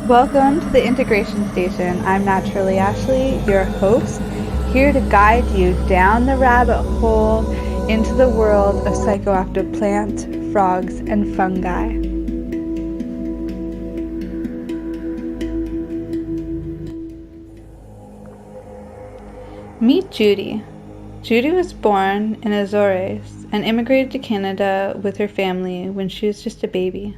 Welcome to the Integration Station. I'm Naturally Ashley, your host, here to guide you down the rabbit hole into the world of psychoactive plants, frogs, and fungi. Meet Judy. Judy was born in Azores and immigrated to Canada with her family when she was just a baby.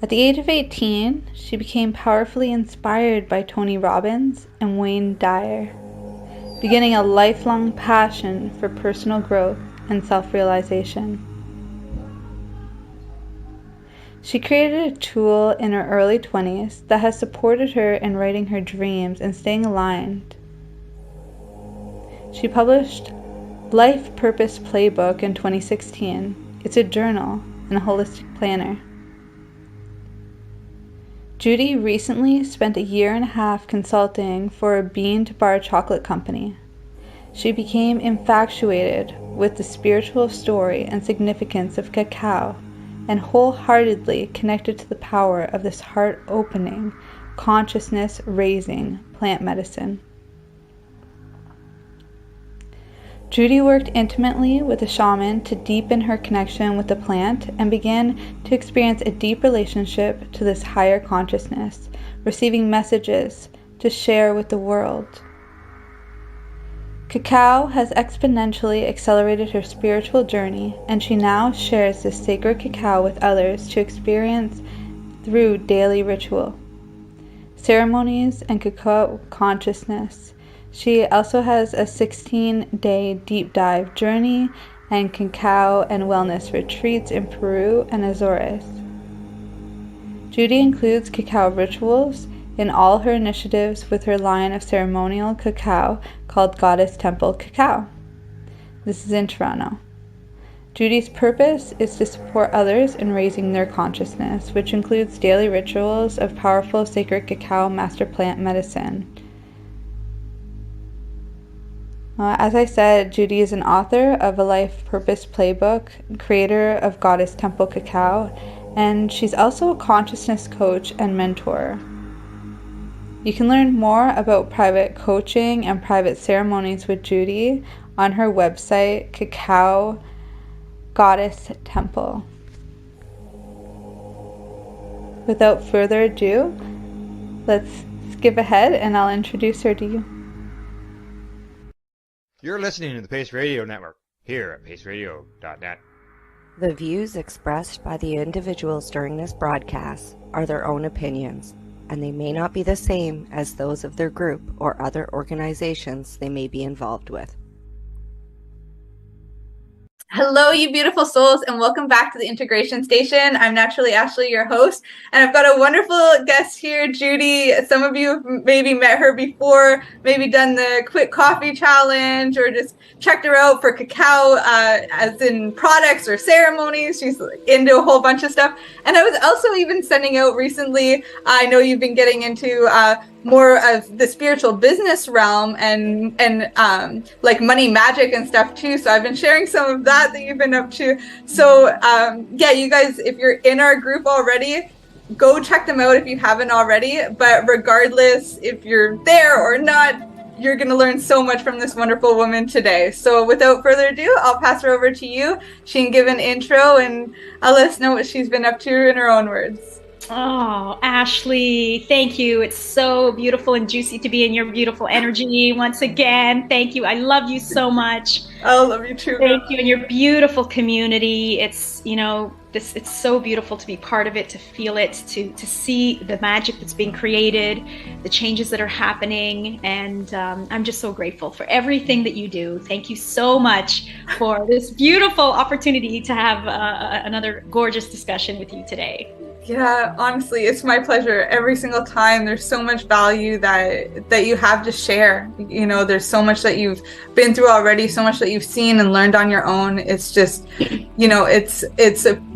At the age of 18, she became powerfully inspired by Tony Robbins and Wayne Dyer, beginning a lifelong passion for personal growth and self-realization. She created a tool in her early 20s that has supported her in writing her dreams and staying aligned. She published Life Purpose Playbook in 2016. It's a journal and a holistic planner. Judy recently spent a year and a half consulting for a bean-to-bar chocolate company. She became infatuated with the spiritual story and significance of cacao and wholeheartedly connected to the power of this heart-opening, consciousness-raising plant medicine. Judy worked intimately with a shaman to deepen her connection with the plant and began to experience a deep relationship to this higher consciousness, receiving messages to share with the world. Cacao has exponentially accelerated her spiritual journey, and she now shares this sacred cacao with others to experience through daily ritual, ceremonies, and cacao consciousness. She also has a 16-day deep dive journey and cacao and wellness retreats in Peru and Azores. Judy includes cacao rituals in all her initiatives with her line of ceremonial cacao called Goddess Temple Cacao. This is in Toronto. Judy's purpose is to support others in raising their consciousness, which includes daily rituals of powerful sacred cacao master plant medicine. As I said, Judy is an author of a Life Purpose Playbook, creator of Goddess Temple Cacao, and she's also a consciousness coach and mentor. You can learn more about private coaching and private ceremonies with Judy on her website, Cacao Goddess Temple. Without further ado, let's skip ahead and I'll introduce her to you. You're listening to the Pace Radio Network, here at paceradio.net. The views expressed by the individuals during this broadcast are their own opinions, and they may not be the same as those of their group or other organizations they may be involved with. Hello, you beautiful souls, and welcome back to the Integration Station. I'm Naturally Ashley, your host, and I've got a wonderful guest here, Judy. Some of you have maybe met her before, maybe done the quick coffee challenge, or just checked her out for cacao, as in products or ceremonies. She's into a whole bunch of stuff. And I was also even sending out recently, I know you've been getting into more of the spiritual business realm and like money magic and stuff too. So I've been sharing some of that you've been up to. So yeah, you guys, if you're in our group already, go check them out if you haven't already. But regardless if you're there or not, you're going to learn so much from this wonderful woman today. So without further ado, I'll pass her over to you. She can give an intro and let us know what she's been up to in her own words. Oh, Ashley, thank you. It's so beautiful and juicy to be in your beautiful energy once again. Thank you. I love you so much. I love you too. Thank you. And your beautiful community. It's, it's so beautiful to be part of it, to feel it, to see the magic that's being created, the changes that are happening. And I'm just so grateful for everything that you do. Thank you so much for this beautiful opportunity to have another gorgeous discussion with you today. Yeah, honestly, it's my pleasure every single time. There's so much value that you have to share. There's so much that you've been through already, so much that you've seen and learned on your own. It's just,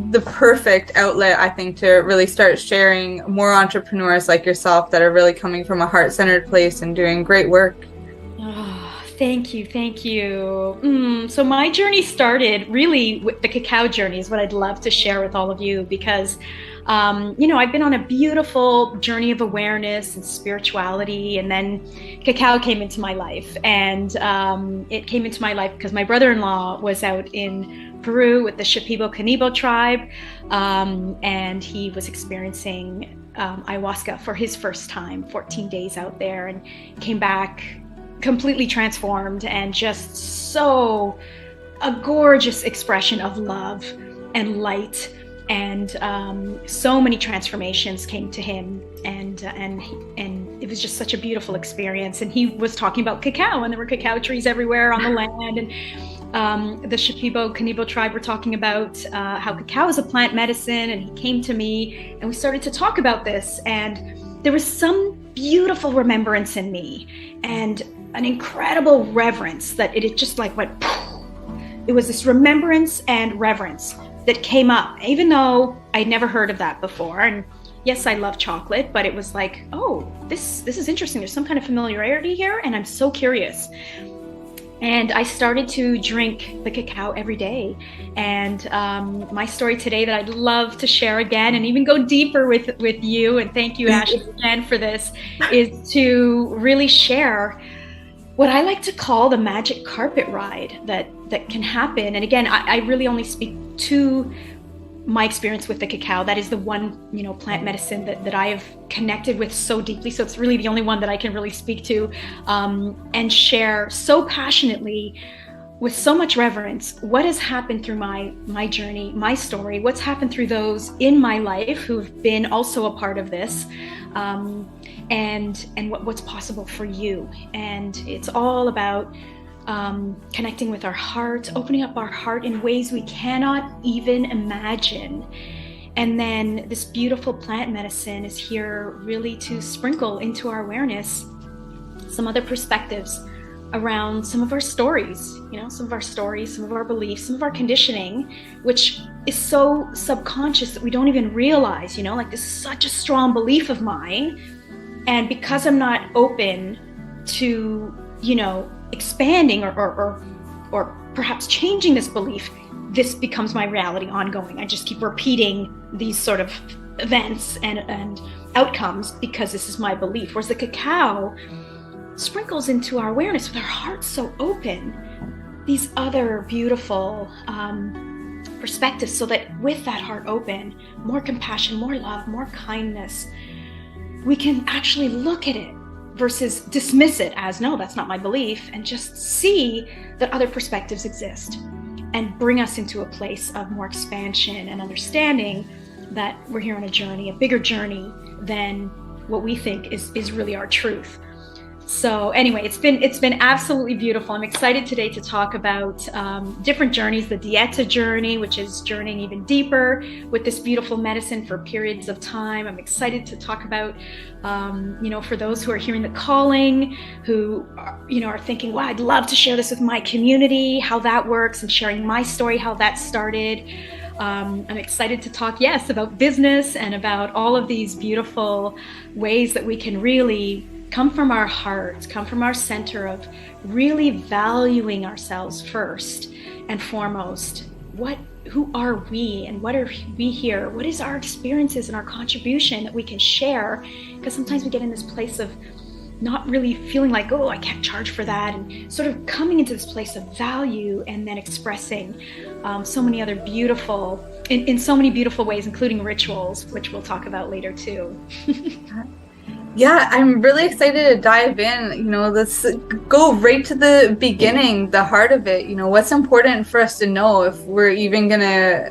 the perfect outlet, I think, to really start sharing more entrepreneurs like yourself that are really coming from a heart-centered place and doing great work. Oh, thank you. Thank you. So my journey started really with the cacao journey is what I'd love to share with all of you, because I've been on a beautiful journey of awareness and spirituality, and then cacao came into my life. And it came into my life because my brother-in-law was out in Peru with the Shipibo Canibo tribe, and he was experiencing ayahuasca for his first time, 14 days out there, and came back completely transformed and just so a gorgeous expression of love and light. And so many transformations came to him, and it was just such a beautiful experience. And he was talking about cacao, and there were cacao trees everywhere on the land. And the Shipibo Canibo tribe were talking about how cacao is a plant medicine. And he came to me, and we started to talk about this. And there was some beautiful remembrance in me, and an incredible reverence that it just like went. It was this remembrance and reverence that came up, even though I'd never heard of that before. And yes, I love chocolate, but it was like, oh, this is interesting. There's some kind of familiarity here, and I'm so curious. And I started to drink the cacao every day. And my story today that I'd love to share again and even go deeper with you, and thank you, Ashley, again for this, is to really share what I like to call the magic carpet ride that can happen. And again, I really only speak to my experience with the cacao. That is the one, plant medicine that I have connected with so deeply. So it's really the only one that I can really speak to and share so passionately with so much reverence what has happened through my journey, my story, what's happened through those in my life who've been also a part of this. And what's possible for you. And it's all about connecting with our heart, opening up our heart in ways we cannot even imagine. And then this beautiful plant medicine is here really to sprinkle into our awareness some other perspectives around some of our stories, some of our beliefs, some of our conditioning, which is so subconscious that we don't even realize, like this is such a strong belief of mine. And because I'm not open to, expanding or perhaps changing this belief, this becomes my reality ongoing. I just keep repeating these sort of events and outcomes because this is my belief. Whereas the cacao sprinkles into our awareness with our hearts so open these other beautiful perspectives, so that with that heart open, more compassion, more love, more kindness, we can actually look at it versus dismiss it as, no, that's not my belief, and just see that other perspectives exist and bring us into a place of more expansion and understanding that we're here on a journey, a bigger journey than what we think is really our truth. So anyway, it's been absolutely beautiful. I'm excited today to talk about different journeys, the Dieta journey, which is journeying even deeper with this beautiful medicine for periods of time. I'm excited to talk about, for those who are hearing the calling, who are thinking, wow, I'd love to share this with my community, how that works, and sharing my story, how that started. I'm excited to talk, about business and about all of these beautiful ways that we can really come from our hearts, come from our center of really valuing ourselves first and foremost. Who are we, and what are we here? What is our experiences and our contribution that we can share? Because sometimes we get in this place of not really feeling like, oh, I can't charge for that, and sort of coming into this place of value and then expressing so many other beautiful, in so many beautiful ways, including rituals, which we'll talk about later too. Yeah, I'm really excited to dive in. Let's go right to the beginning, the heart of it. What's important for us to know if we're even gonna,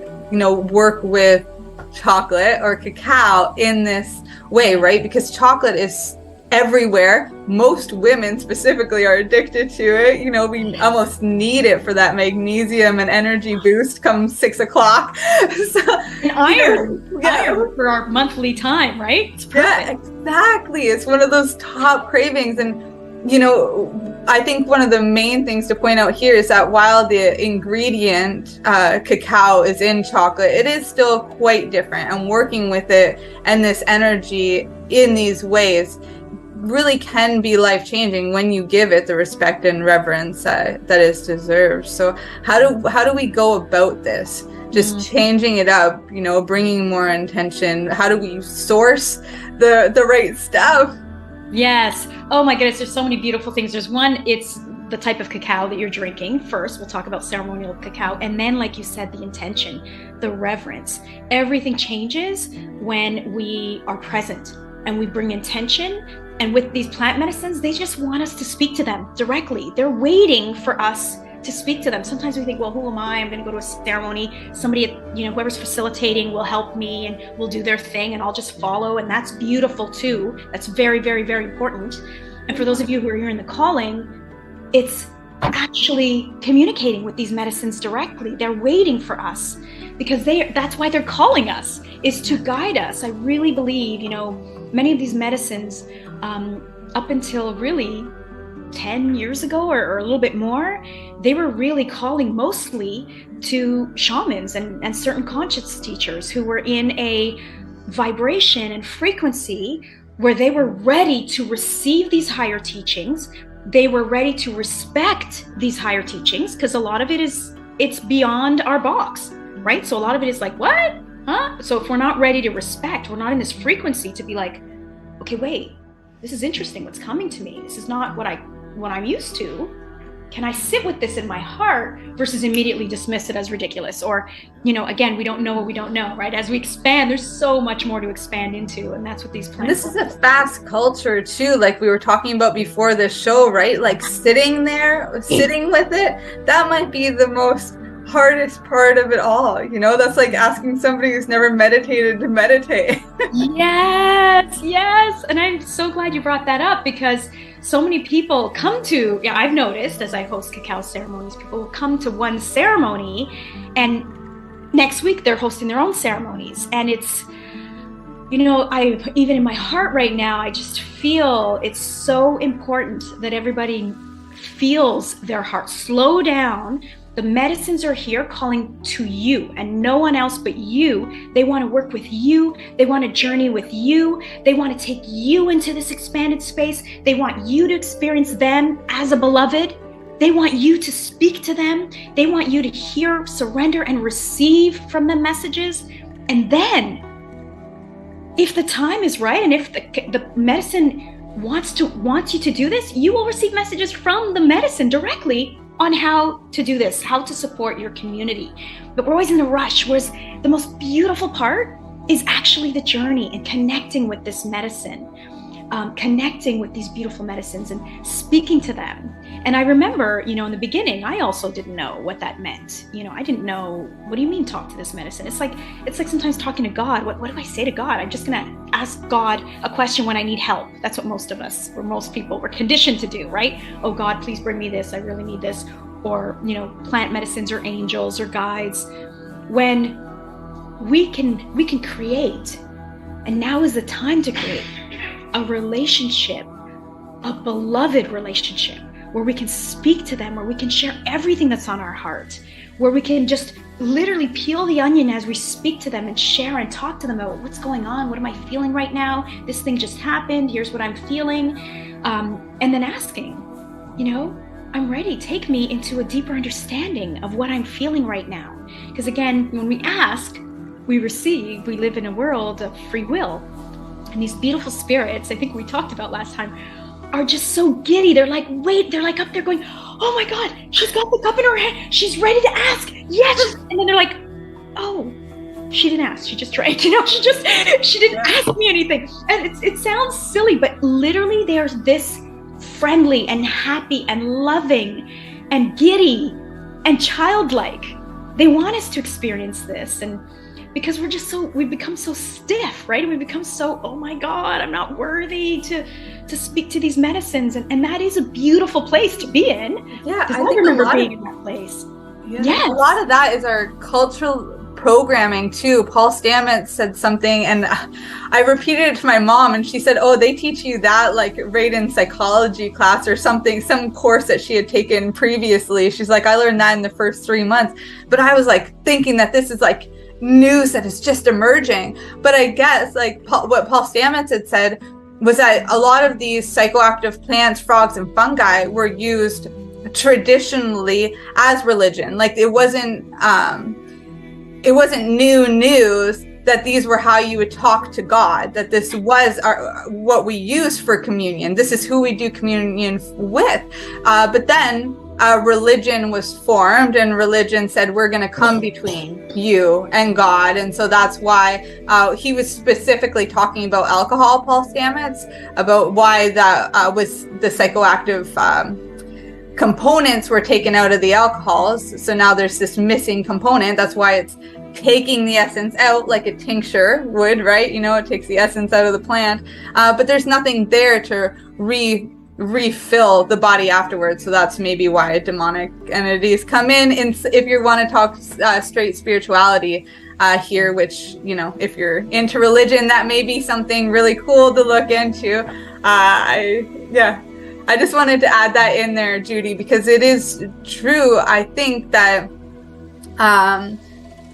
work with chocolate or cacao in this way, right? Because chocolate is everywhere. Most women specifically are addicted to it. We almost need it for that magnesium and energy boost come 6 o'clock. And iron for our monthly time, right? It's perfect. Yeah, exactly. It's one of those top cravings. And, I think one of the main things to point out here is that while the ingredient cacao is in chocolate, it is still quite different. And working with it and this energy in these ways really can be life-changing when you give it the respect and reverence that is deserved. So how do we go about this? Just changing it up, you know, bringing more intention. How do we source the right stuff? Yes. Oh my goodness, there's so many beautiful things. There's one, it's the type of cacao that you're drinking. First, we'll talk about ceremonial cacao. And then, like you said, the intention, the reverence. Everything changes when we are present and we bring intention. And with these plant medicines, they just want us to speak to them directly. They're waiting for us to speak to them. Sometimes we think, well, who am I? I'm going to go to a ceremony. Somebody, you know, whoever's facilitating will help me and will do their thing and I'll just follow. And that's beautiful too. That's very, very, very important. And for those of you who are here in the calling, it's actually communicating with these medicines directly. They're waiting for us because that's why they're calling us, is to guide us. I really believe, you know, many of these medicines, up until really 10 years ago or a little bit more, they were really calling mostly to shamans and certain conscious teachers who were in a vibration and frequency where they were ready to receive these higher teachings. They were ready to respect these higher teachings because a lot of it's beyond our box, right? So a lot of it is like, what? Huh? So if we're not ready to respect, we're not in this frequency to be like, okay, wait, this is interesting. What's coming to me? This is not what I'm used to. Can I sit with this in my heart versus immediately dismiss it as ridiculous? Or, you know, again, we don't know what we don't know, right? As we expand, there's so much more to expand into. And that's what these plants This is a fast culture too, like we were talking about before this show, right? Like sitting there, sitting with it, that might be the most hardest part of it all. You know, that's like asking somebody who's never meditated to meditate. Yes. And I'm so glad you brought that up because so many people come to, I've noticed as I host cacao ceremonies, people will come to one ceremony and next week they're hosting their own ceremonies. And it's, you know, even in my heart right now, I just feel it's so important that everybody feels their heart. Slow down. The medicines are here calling to you and no one else but you. They want to work with you. They want to journey with you. They want to take you into this expanded space. They want you to experience them as a beloved. They want you to speak to them. They want you to hear, surrender, and receive from them messages. And then, if the time is right and if the medicine wants you to do this, you will receive messages from the medicine directly on how to do this, how to support your community. But we're always in a rush, whereas the most beautiful part is actually the journey and connecting with this medicine, connecting with these beautiful medicines and speaking to them. And I remember, you know, in the beginning, I also didn't know what that meant. You know, I didn't know, what do you mean talk to this medicine? It's like sometimes talking to God. What do I say to God? I'm just gonna ask God a question when I need help. That's what most of us, or most people, were conditioned to do, right? Oh God, please bring me this. I really need this. Or, you know, plant medicines or angels or guides. When we can create, and now is the time to create a relationship, a beloved relationship, where we can speak to them, where we can share everything that's on our heart, where we can just literally peel the onion as we speak to them and share and talk to them about what's going on, what am I feeling right now, this thing just happened, here's what I'm feeling, and then asking, you know, I'm ready, take me into a deeper understanding of what I'm feeling right now. Because again, when we ask, we receive. We live in a world of free will. And these beautiful spirits, I think we talked about last time, are just so giddy. They're like, wait, they're like up there going, oh my God, she's got the cup in her hand. She's ready to ask. Yes. And then they're like, oh, she didn't ask. She just drank. You know, she didn't ask me anything. And it sounds silly, but literally there's this friendly and happy and loving and giddy and childlike. They want us to experience this. And because we've become so stiff, right? We become so, oh my God, I'm not worthy to speak to these medicines. And that is a beautiful place to be in. Yeah, I remember being in that place. Yeah, yes. A lot of that is our cultural programming too. Paul Stamets said something and I repeated it to my mom and she said, oh, they teach you that like right in psychology class or something, some course that she had taken previously. She's like, I learned that in the first 3 months. But I was like thinking that this is like news that is just emerging. But I guess like what Paul Stamets had said, was that a lot of these psychoactive plants, frogs, and fungi were used traditionally as religion. Like it wasn't new news that these were how you would talk to God, that this was what we used for communion. This is who we do communion with. But then religion was formed, and religion said, we're going to come between you and God. And so that's why he was specifically talking about alcohol, Paul Stamets, about why that was the psychoactive components were taken out of the alcohols. So now there's this missing component. That's why it's taking the essence out like a tincture would, right? You know, it takes the essence out of the plant, but there's nothing there to refill the body afterwards. So that's maybe why demonic entities come in. And if you want to talk straight spirituality here, which, you know, if you're into religion, that may be something really cool to look into. I just wanted to add that in there, Judy, because it is true. I think that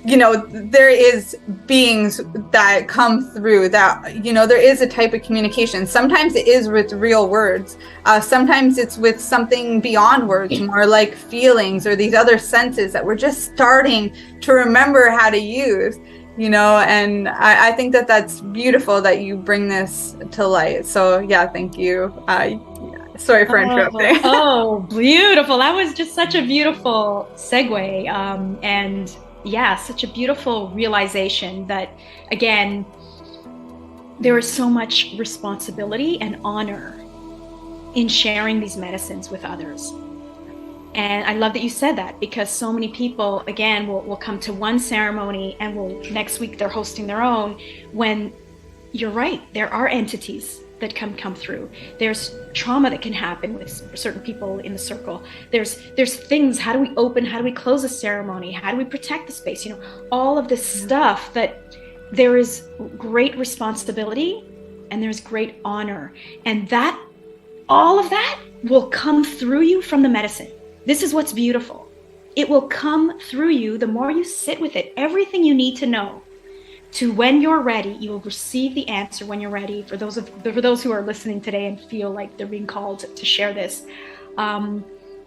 you know, there is beings that come through that, you know, there is a type of communication. Sometimes it is with real words. Sometimes it's with something beyond words, more like feelings or these other senses that we're just starting to remember how to use, you know, and I think that that's beautiful that you bring this to light. So yeah, thank you. Sorry for interrupting. Oh, beautiful. That was just such a beautiful segue. And yeah, such a beautiful realization that, again, there is so much responsibility and honor in sharing these medicines with others. And I love that you said that, because so many people, again, will come to one ceremony and next week they're hosting their own, when you're right, there are entities that can come through. There's trauma that can happen with certain people in the circle. There's things, how do we open, how do we close a ceremony? How do we protect the space? You know, all of this stuff, that there is great responsibility and there's great honor. And that, all of that will come through you from the medicine. This is what's beautiful. It will come through you the more you sit with it. Everything you need to know, to when you're ready, you will receive the answer when you're ready. For those who are listening today and feel like they're being called to share this,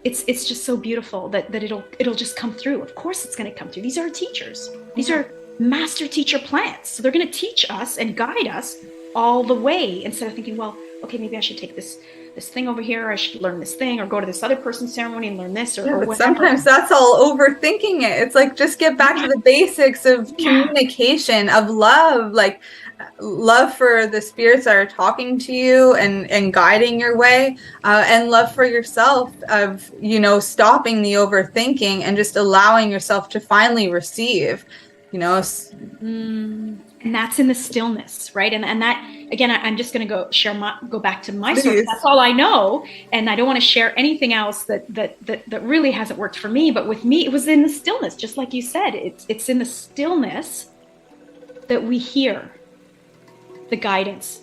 it's just so beautiful that it'll just come through. Of course it's going to come through. These are teachers. These are master teacher plants. So they're going to teach us and guide us all the way, instead of thinking, well, okay, maybe I should take this thing over here, or I should learn this thing, or go to this other person's ceremony and learn this, or whatever. Sometimes that's all overthinking it. It's like, just get back to the basics of communication, of love, like love for the spirits that are talking to you and guiding your way, and love for yourself, of, you know, stopping the overthinking and just allowing yourself to finally receive, you know. And that's in the stillness, right? And that, again, I'm just going to go back to my story. That's all I know, and I don't want to share anything else that really hasn't worked for me. But with me, it was in the stillness, just like you said. It's in the stillness that we hear the guidance.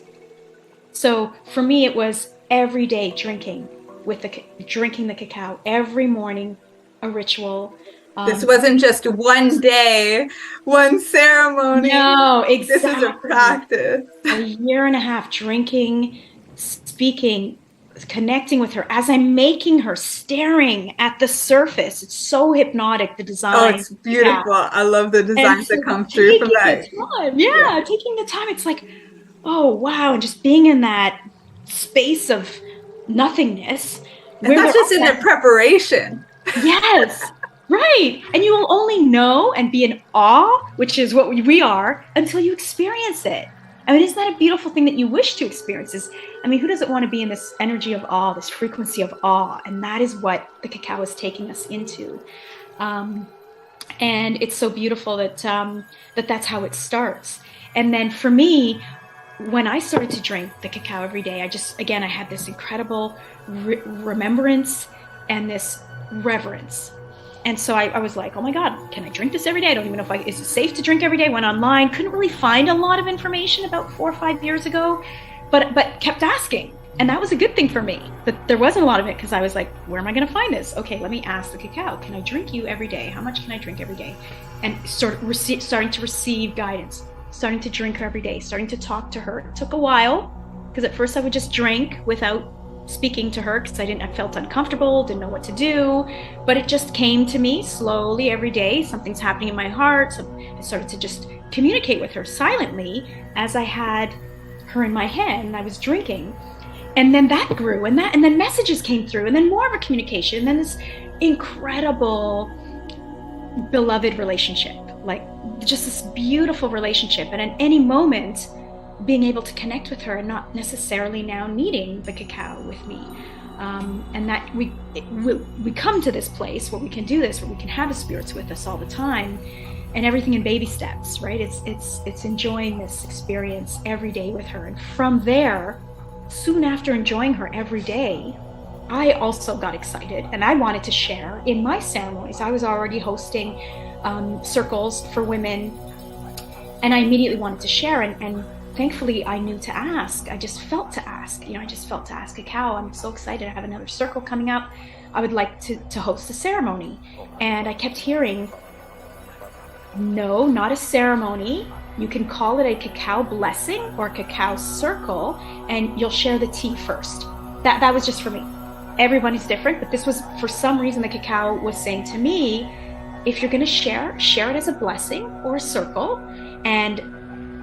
So for me, it was every day drinking the cacao, every morning, a ritual. This wasn't just one day, one ceremony. No, exactly. This is a practice. A year and a half drinking, speaking, connecting with her as I'm making her, staring at the surface. It's so hypnotic, the design. Oh, it's beautiful. Yeah. I love the designs that come through from that. Taking the time. It's like, oh, wow. And just being in that space of nothingness. And that's just in the preparation. Yes. Right. And you will only know and be in awe, which is what we are, until you experience it. I mean, isn't that a beautiful thing that you wish to experience? Who doesn't want to be in this energy of awe, this frequency of awe? And that is what the cacao is taking us into. And it's so beautiful that that's how it starts. And then for me, when I started to drink the cacao every day, I had this incredible remembrance and this reverence. And so I was like, oh my God, can I drink this every day? I don't even know is it safe to drink every day? Went online, couldn't really find a lot of information about 4 or 5 years ago, but kept asking. And that was a good thing for me, that there wasn't a lot of it, because I was like, where am I going to find this? Okay, let me ask the cacao, can I drink you every day? How much can I drink every day? And starting to receive guidance, starting to drink her every day, starting to talk to her. It took a while, because at first I would just drink without speaking to her because I felt uncomfortable, didn't know what to do. But it just came to me slowly every day. Something's happening in my heart. So I started to just communicate with her silently as I had her in my hand and I was drinking. And then that grew, and then messages came through, and then more of a communication, and then this incredible beloved relationship, like just this beautiful relationship. And at any moment being able to connect with her and not necessarily now needing the cacao with me. And that we come to this place where we can do this, where we can have the spirits with us all the time, and everything in baby steps, right? It's enjoying this experience every day with her. And from there, soon after enjoying her every day, I also got excited and I wanted to share in my ceremonies. I was already hosting circles for women, and I immediately wanted to share, and thankfully I knew to ask. I just felt to ask, I just felt to ask cacao. I'm so excited. I have another circle coming up. I would like to host a ceremony. And I kept hearing, no, not a ceremony. You can call it a cacao blessing or cacao circle, and you'll share the tea first. That was just for me. Everybody's different, but this was, for some reason, the cacao was saying to me, if you're going to share it as a blessing or a circle, and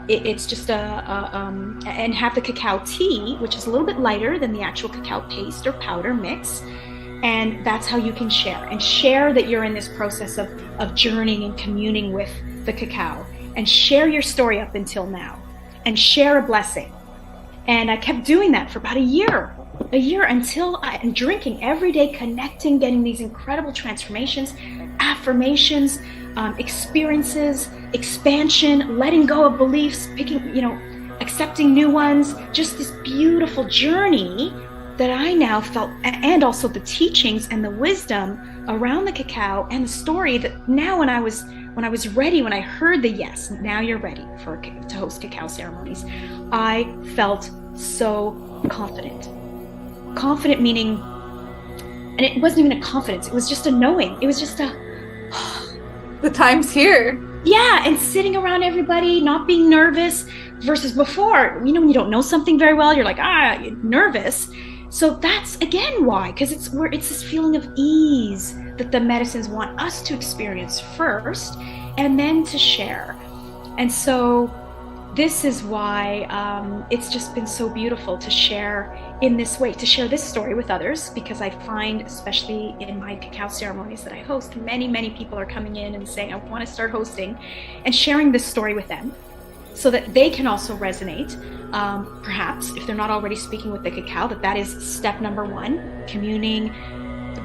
it's just and have the cacao tea, which is a little bit lighter than the actual cacao paste or powder mix. And that's how you can share that you're in this process of journeying and communing with the cacao, and share your story up until now, and share a blessing. And I kept doing that for about a year until I'm drinking every day, connecting, getting these incredible transformations, affirmations, experiences, expansion, letting go of beliefs, accepting new ones, just this beautiful journey that I now felt, and also the teachings and the wisdom around the cacao and the story that now when I was ready, when I heard the yes, now you're ready to host cacao ceremonies, I felt so confident. Confident meaning, and it wasn't even a confidence, it was just a knowing. It was just the time's here. Yeah, and sitting around everybody, not being nervous, versus before, when you don't know something very well, you're like, you're nervous. So that's again why, because it's this feeling of ease that the medicines want us to experience first and then to share. And so this is why it's just been so beautiful to share in this way, to share this story with others, because I find, especially in my cacao ceremonies that I host, many people are coming in and saying, I want to start hosting, and sharing this story with them so that they can also resonate. Perhaps if they're not already speaking with the cacao, that is step number one, communing,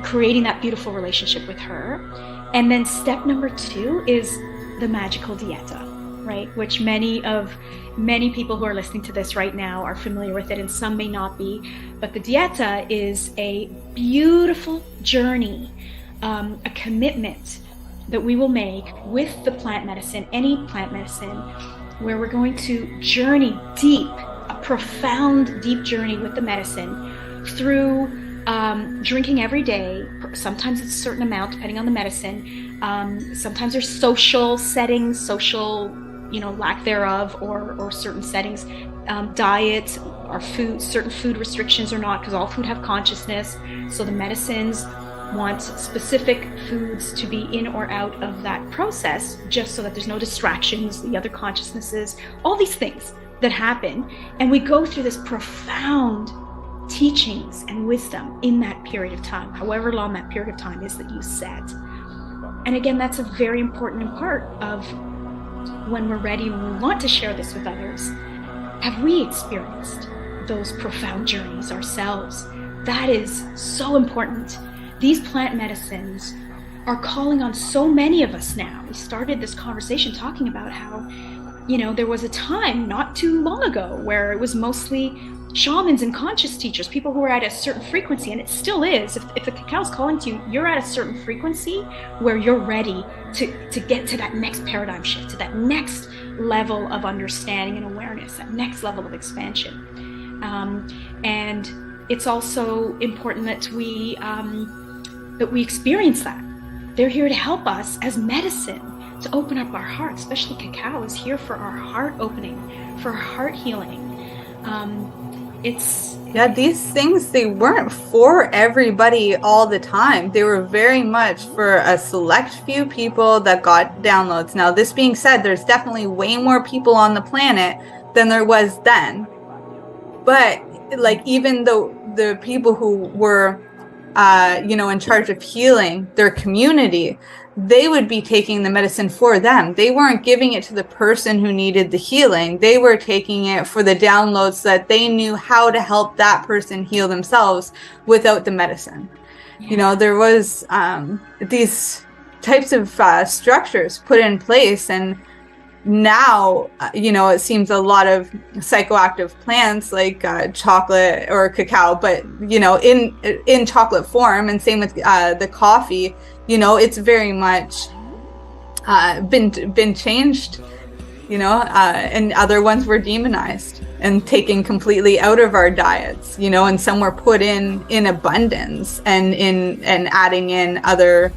creating that beautiful relationship with her. And then step number two is the magical dieta, right? Which many people who are listening to this right now are familiar with it, and some may not be. But the dieta is a beautiful journey, a commitment that we will make with the plant medicine, any plant medicine, where we're going to journey deep, a profound, deep journey with the medicine through drinking every day. Sometimes it's a certain amount depending on the medicine. Sometimes there's social settings, lack thereof, or certain settings, diet or food, certain food restrictions or not, because all food have consciousness. So the medicines want specific foods to be in or out of that process, just so that there's no distractions, the other consciousnesses, all these things that happen. And we go through this profound teachings and wisdom in that period of time, however long that period of time is that you set. And again, that's a very important part of when we're ready, when we want to share this with others. Have we experienced those profound journeys ourselves? That is so important. These plant medicines are calling on so many of us now. We started this conversation talking about how, there was a time not too long ago where it was mostly shamans and conscious teachers, people who were at a certain frequency, and it still is. If the cacao is calling to you, you're at a certain frequency where you're ready to get to that next paradigm shift, to that next level of understanding and awareness, that next level of expansion. And it's also important that we experience that. They're here to help us as medicine, to open up our heart. Especially cacao is here for our heart opening, for our heart healing. Yeah, these things, they weren't for everybody all the time. They were very much for a select few people that got downloads. Now, this being said, there's definitely way more people on the planet than there was then. But like, even though the people who were, in charge of healing their community, they would be taking the medicine for them. They weren't giving it to the person who needed the healing. They were taking it for the downloads so that they knew how to help that person heal themselves without the medicine. Yeah. There was these types of structures put in place, and now, it seems a lot of psychoactive plants like chocolate or cacao, but, in chocolate form, and same with the coffee, it's very much been changed, and other ones were demonized and taken completely out of our diets, and some were put in abundance and adding in other,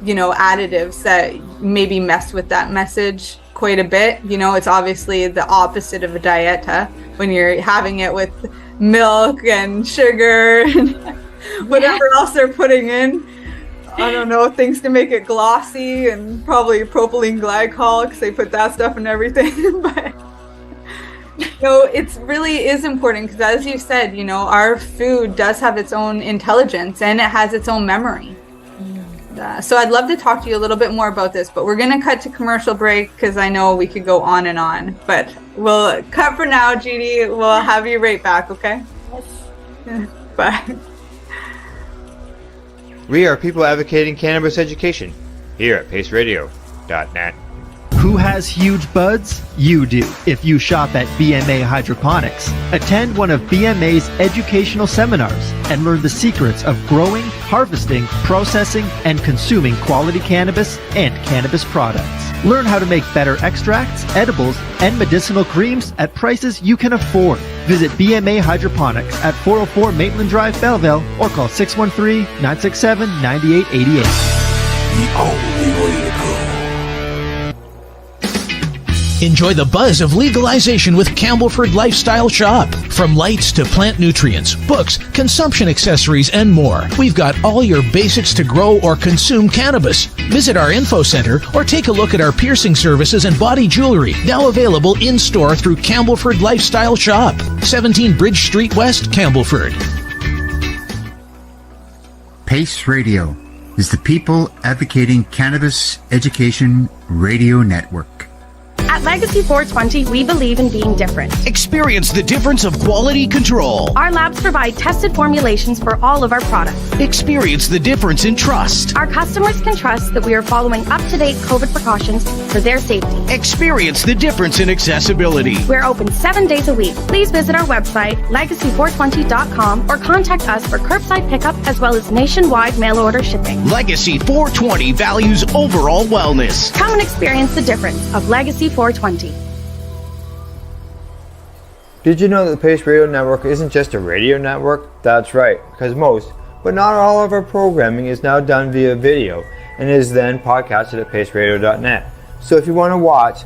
additives that maybe mess with that message quite a bit. It's obviously the opposite of a dieta when you're having it with milk and sugar and whatever else they're putting in. I don't know, things to make it glossy, and probably propylene glycol because they put that stuff in everything. But it really is important because, as you said, our food does have its own intelligence and it has its own memory. So I'd love to talk to you a little bit more about this, but we're going to cut to commercial break because I know we could go on and on. But we'll cut for now, Judy. We'll have you right back, okay? Yes. Bye. We are people advocating cannabis education here at paceradio.net. Who has huge buds? You do. If you shop at BMA Hydroponics, attend one of BMA's educational seminars and learn the secrets of growing, harvesting, processing, and consuming quality cannabis and cannabis products. Learn how to make better extracts, edibles, and medicinal creams at prices you can afford. Visit BMA Hydroponics at 404 Maitland Drive, Belleville, or call 613-967-9888. The only way to go. Enjoy the buzz of legalization with Campbellford Lifestyle Shop. From lights to plant nutrients, books, consumption accessories, and more, we've got all your basics to grow or consume cannabis. Visit our info center or take a look at our piercing services and body jewelry, now available in-store through Campbellford Lifestyle Shop, 17 Bridge Street West, Campbellford. PACE Radio is the People Advocating Cannabis Education Radio Network. At Legacy 420, we believe in being different. Experience the difference of quality control. Our labs provide tested formulations for all of our products. Experience the difference in trust. Our customers can trust that we are following up-to-date COVID precautions for their safety. Experience the difference in accessibility. We're open 7 days a week. Please visit our website, legacy420.com, or contact us for curbside pickup as well as nationwide mail order shipping. Legacy 420 values overall wellness. Come and experience the difference of Legacy 420. Did you know that the Pace Radio Network isn't just a radio network? That's right, because most, but not all of our programming is now done via video and is then podcasted at paceradio.net. So if you want to watch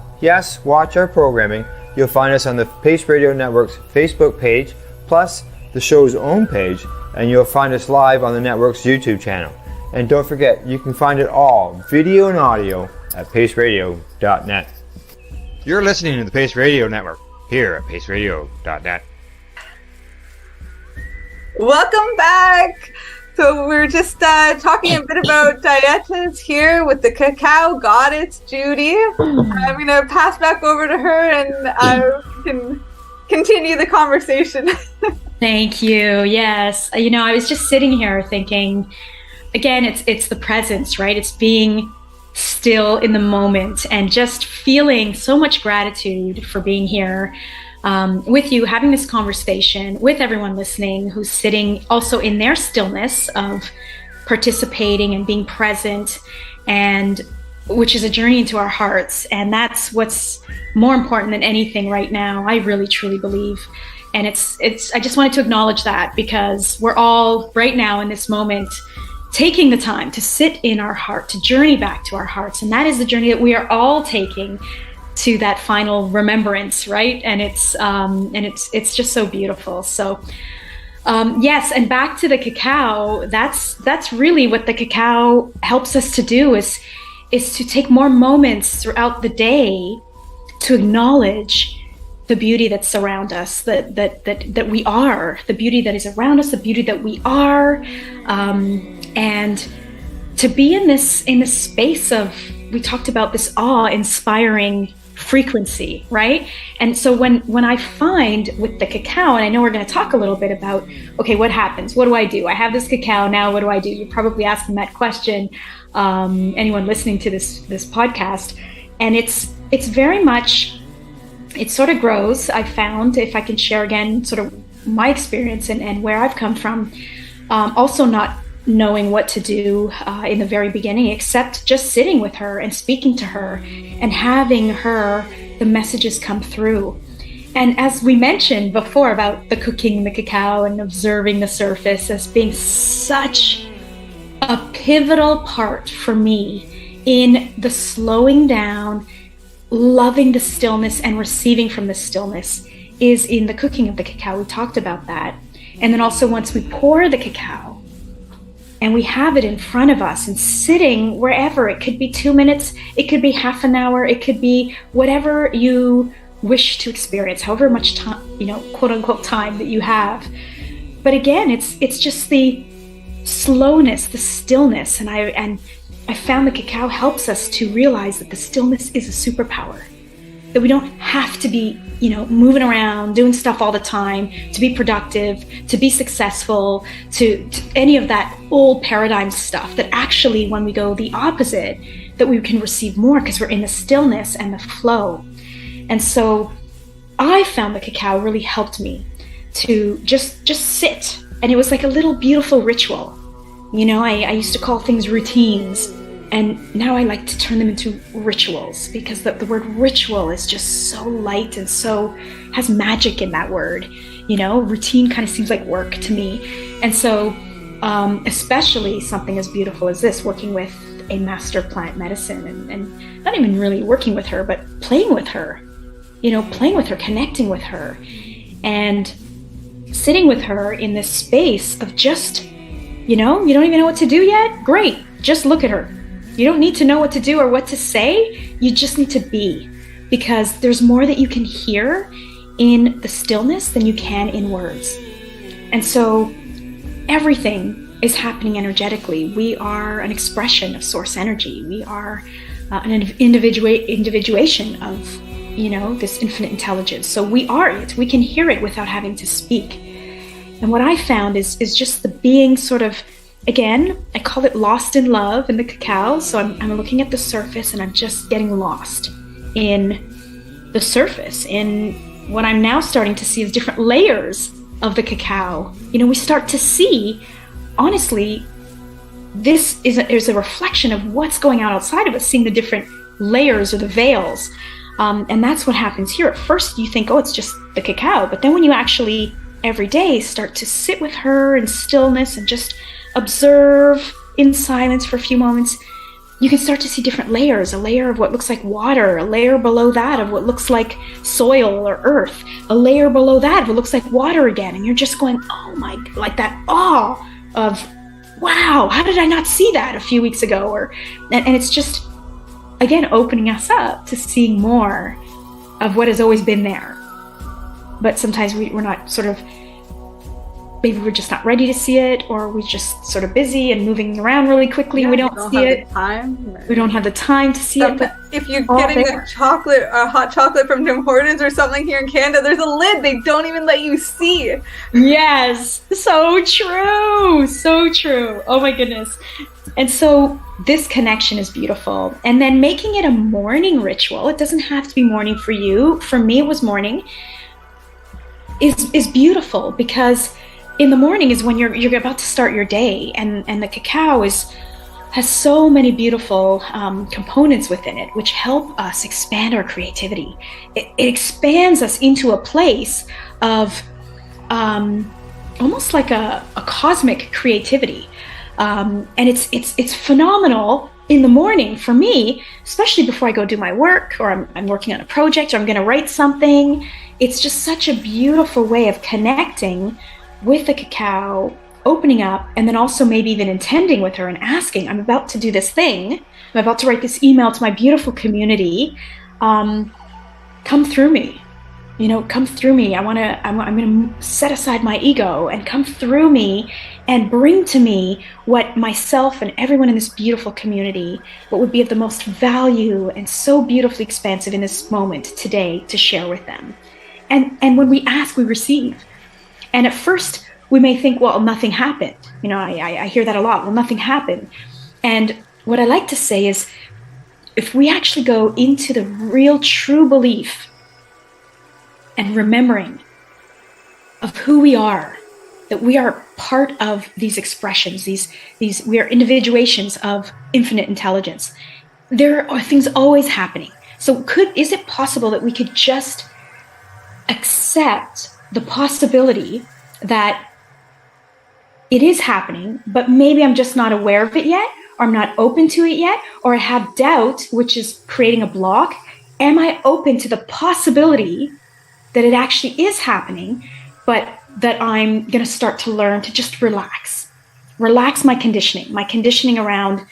our programming, you'll find us on the Pace Radio Network's Facebook page, plus the show's own page, and you'll find us live on the network's YouTube channel. And don't forget, you can find it all, video and audio, at paceradio.net. You're listening to the Pace Radio Network here at paceradio.net. Welcome back. So we're just talking a bit about dietas here with the cacao goddess, Judy. I'm going to pass back over to her and we can continue the conversation. Thank you. Yes. I was just sitting here thinking, again, it's the presence, right? It's being still in the moment and just feeling so much gratitude for being here with you, having this conversation with everyone listening who's sitting also in their stillness of participating and being present, and which is a journey into our hearts. And that's what's more important than anything right now, I really truly believe. And it's I just wanted to acknowledge that, because we're all right now in this moment taking the time to sit in our heart, to journey back to our hearts. And that is the journey that we are all taking to that final remembrance, right? And it's just so beautiful. So yes, and back to the cacao, that's really what the cacao helps us to do, is to take more moments throughout the day to acknowledge the beauty that's around us, that we are, the beauty that is around us, the beauty that we are, and to be in this space of, we talked about this awe-inspiring frequency, right? And so when I find with the cacao, and I know we're going to talk a little bit about, okay, what happens? What do I do? I have this cacao now. What do I do? You're probably asking that question, anyone listening to this podcast, and it's very much, it sort of grows. I found, if I can share again, sort of my experience and where I've come from, also not knowing what to do in the very beginning, except just sitting with her and speaking to her and having the messages come through. And as we mentioned before about the cooking the cacao and observing the surface as being such a pivotal part for me in the slowing down, loving the stillness and receiving from the stillness, is in the cooking of the cacao. We talked about that. And then also once we pour the cacao, and we have it in front of us and sitting wherever, it could be 2 minutes, it could be half an hour, it could be whatever you wish to experience, however much time, quote unquote time that you have. But again, it's just the slowness, the stillness. And I found the cacao helps us to realize that the stillness is a superpower, that we don't have to be moving around, doing stuff all the time to be productive, to be successful, to any of that old paradigm stuff, that actually when we go the opposite, that we can receive more because we're in the stillness and the flow. And so I found the cacao really helped me to just sit. And it was like a little beautiful ritual. I used to call things routines, and now I like to turn them into rituals, because the word ritual is just so light and so has magic in that word. Routine kind of seems like work to me. And so especially something as beautiful as this, working with a master plant medicine, and not even really working with her, but playing with her, connecting with her, and sitting with her in this space of just, you don't even know what to do yet? Great, just look at her. You don't need to know what to do or what to say. You just need to be, because there's more that you can hear in the stillness than you can in words. And so everything is happening energetically. We are an expression of source energy. We are an individuation of, this infinite intelligence. So we are it. We can hear it without having to speak. And what I found is just the being sort of, again, I call it lost in love in the cacao. So I'm looking at the surface and I'm just getting lost in the surface, in what I'm now starting to see as different layers of the cacao. We start to see, honestly, this is a reflection of what's going on outside of us, seeing the different layers or the veils. And that's what happens here. At first you think, oh, it's just the cacao. But then when you actually every day start to sit with her in stillness and just observe in silence for a few moments, you can start to see different layers, a layer of what looks like water, a layer below that of what looks like soil or earth, a layer below that of what looks like water again. And you're just going, oh my, like that awe of, wow, how did I not see that a few weeks ago? And it's just, again, opening us up to seeing more of what has always been there. But sometimes we're not sort of, maybe we're just not ready to see it, or we're just sort of busy and moving around really quickly. We don't see it. We don't have the time to see it. But if you're getting a hot chocolate from Tim Hortons or something here in Canada, there's a lid they don't even let you see. Yes, so true. So true. Oh my goodness. And so this connection is beautiful. And then making it a morning ritual. It doesn't have to be morning for you. For me, it was morning. Is beautiful, because in the morning is when you're about to start your day, and the cacao has so many beautiful components within it, which help us expand our creativity. It expands us into a place of almost like a cosmic creativity, and it's phenomenal in the morning, for me, especially before I go do my work, or I'm working on a project, or I'm going to write something, it's just such a beautiful way of connecting with the cacao, opening up, and then also maybe even intending with her and asking, I'm about to do this thing, I'm about to write this email to my beautiful community, come through me. Come through me. I'm going to set aside my ego and come through me and bring to me what myself and everyone in this beautiful community, what would be of the most value and so beautifully expansive in this moment today to share with them. And when we ask, we receive. And at first we may think, well, nothing happened. I hear that a lot. Well, nothing happened. And what I like to say is, if we actually go into the real true belief and remembering of who we are, that we are part of these expressions, we are individuations of infinite intelligence. There are things always happening. So is it possible that we could just accept the possibility that it is happening, but maybe I'm just not aware of it yet, or I'm not open to it yet, or I have doubt, which is creating a block? Am I open to the possibility that it actually is happening, but that I'm going to start to learn to just relax my conditioning around,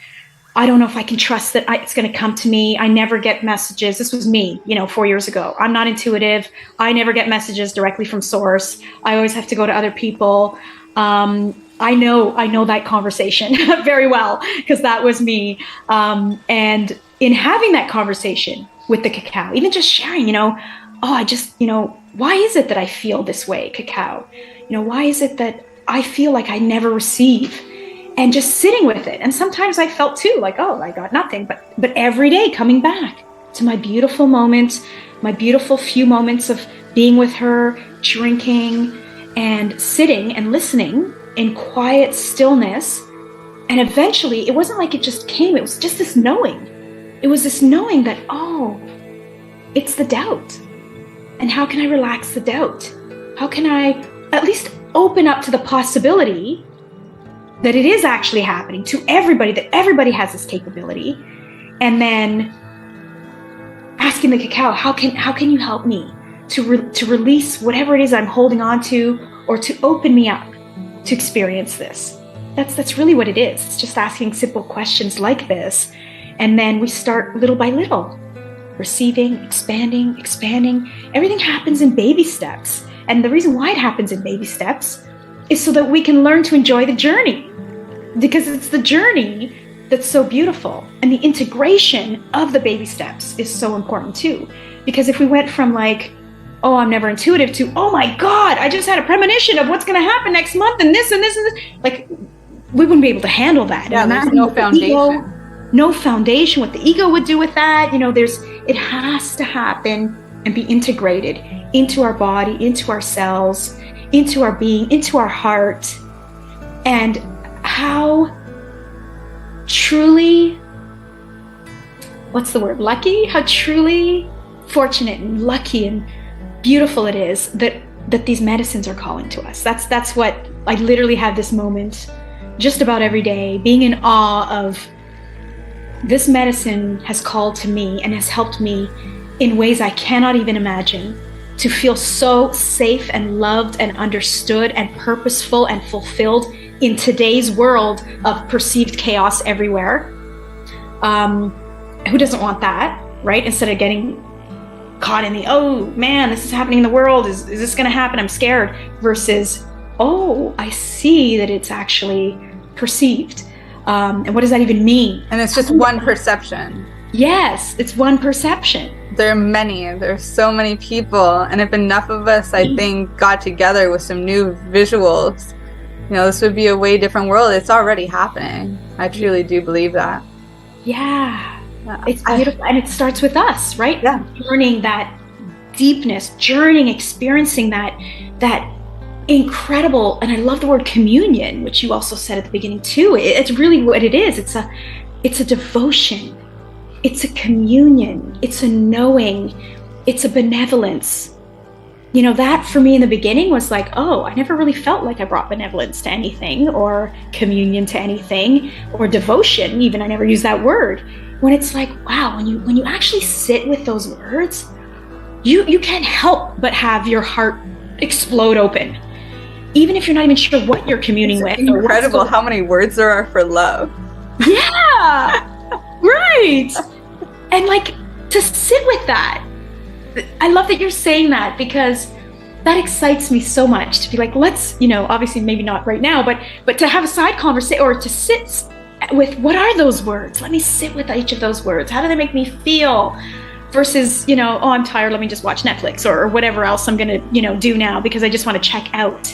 I don't know if I can trust that it's going to come to me. I never get messages. This was me, 4 years ago. I'm not intuitive. I never get messages directly from source. I always have to go to other people. I know that conversation very well, because that was me. And in having that conversation with the cacao, even just sharing, why is it that I feel this way, cacao? Why is it that I feel like I never receive? And just sitting with it. And sometimes I felt too, like, oh, I got nothing. But every day coming back to my beautiful moment, my beautiful few moments of being with her, drinking and sitting and listening in quiet stillness. And eventually it wasn't like it just came. It was just this knowing. It was this knowing that, oh, it's the doubt. And how can I relax the doubt? How can I at least open up to the possibility that it is actually happening to everybody, that everybody has this capability? And then asking the cacao, how can you help me to release whatever it is I'm holding on to, or to open me up to experience this? That's really what it is. It's just asking simple questions like this. And then we start little by little, receiving, expanding. Everything happens in baby steps. And the reason why it happens in baby steps is so that we can learn to enjoy the journey, because it's the journey that's so beautiful. And the integration of the baby steps is so important too. Because if we went from like, oh, I'm never intuitive, to, oh my God, I just had a premonition of what's going to happen next month and this and this and this, like, we wouldn't be able to handle that. Yeah, there's no foundation. No foundation, what the ego would do with that. It has to happen and be integrated into our body, into our cells, into our being, into our heart. And how truly, lucky? How truly fortunate and lucky and beautiful it is that these medicines are calling to us. That's what I literally have this moment just about every day, being in awe of. This medicine has called to me and has helped me in ways I cannot even imagine, to feel so safe and loved and understood and purposeful and fulfilled in today's world of perceived chaos everywhere. Who doesn't want that, right? Instead of getting caught in the, oh man, this is happening in the world. Is this going to happen? I'm scared. Versus, oh, I see that it's actually perceived. And what does that even mean? And it's just one perception. Yes, it's one perception. There are many. There's so many people. And if enough of us, I think, got together with some new visuals, this would be a way different world. It's already happening. I truly do believe that. Yeah. It's beautiful. And it starts with us, right? Yeah. Learning that deepness, journeying, experiencing that incredible, and I love the word communion, which you also said at the beginning too. It's really what it is. It's a devotion. It's a communion. It's a knowing. It's a benevolence. you know, that for me in the beginning was like, oh, I never really felt like I brought benevolence to anything, or communion to anything, or devotion even. I never used that word. When it's like, wow, when you actually sit with those words, you can't help but have your heart explode open, even if you're not even sure what you're communing with. Incredible how many words there are for love. Yeah, right. And like, to sit with that, I love that you're saying that, because that excites me so much to be like, let's, you know, obviously maybe not right now, but to have a side conversation, or to sit with, what are those words? Let me sit with each of those words. How do they make me feel? Versus, you know, oh, I'm tired, let me just watch Netflix, or whatever else I'm gonna, you know, do now because I just want to check out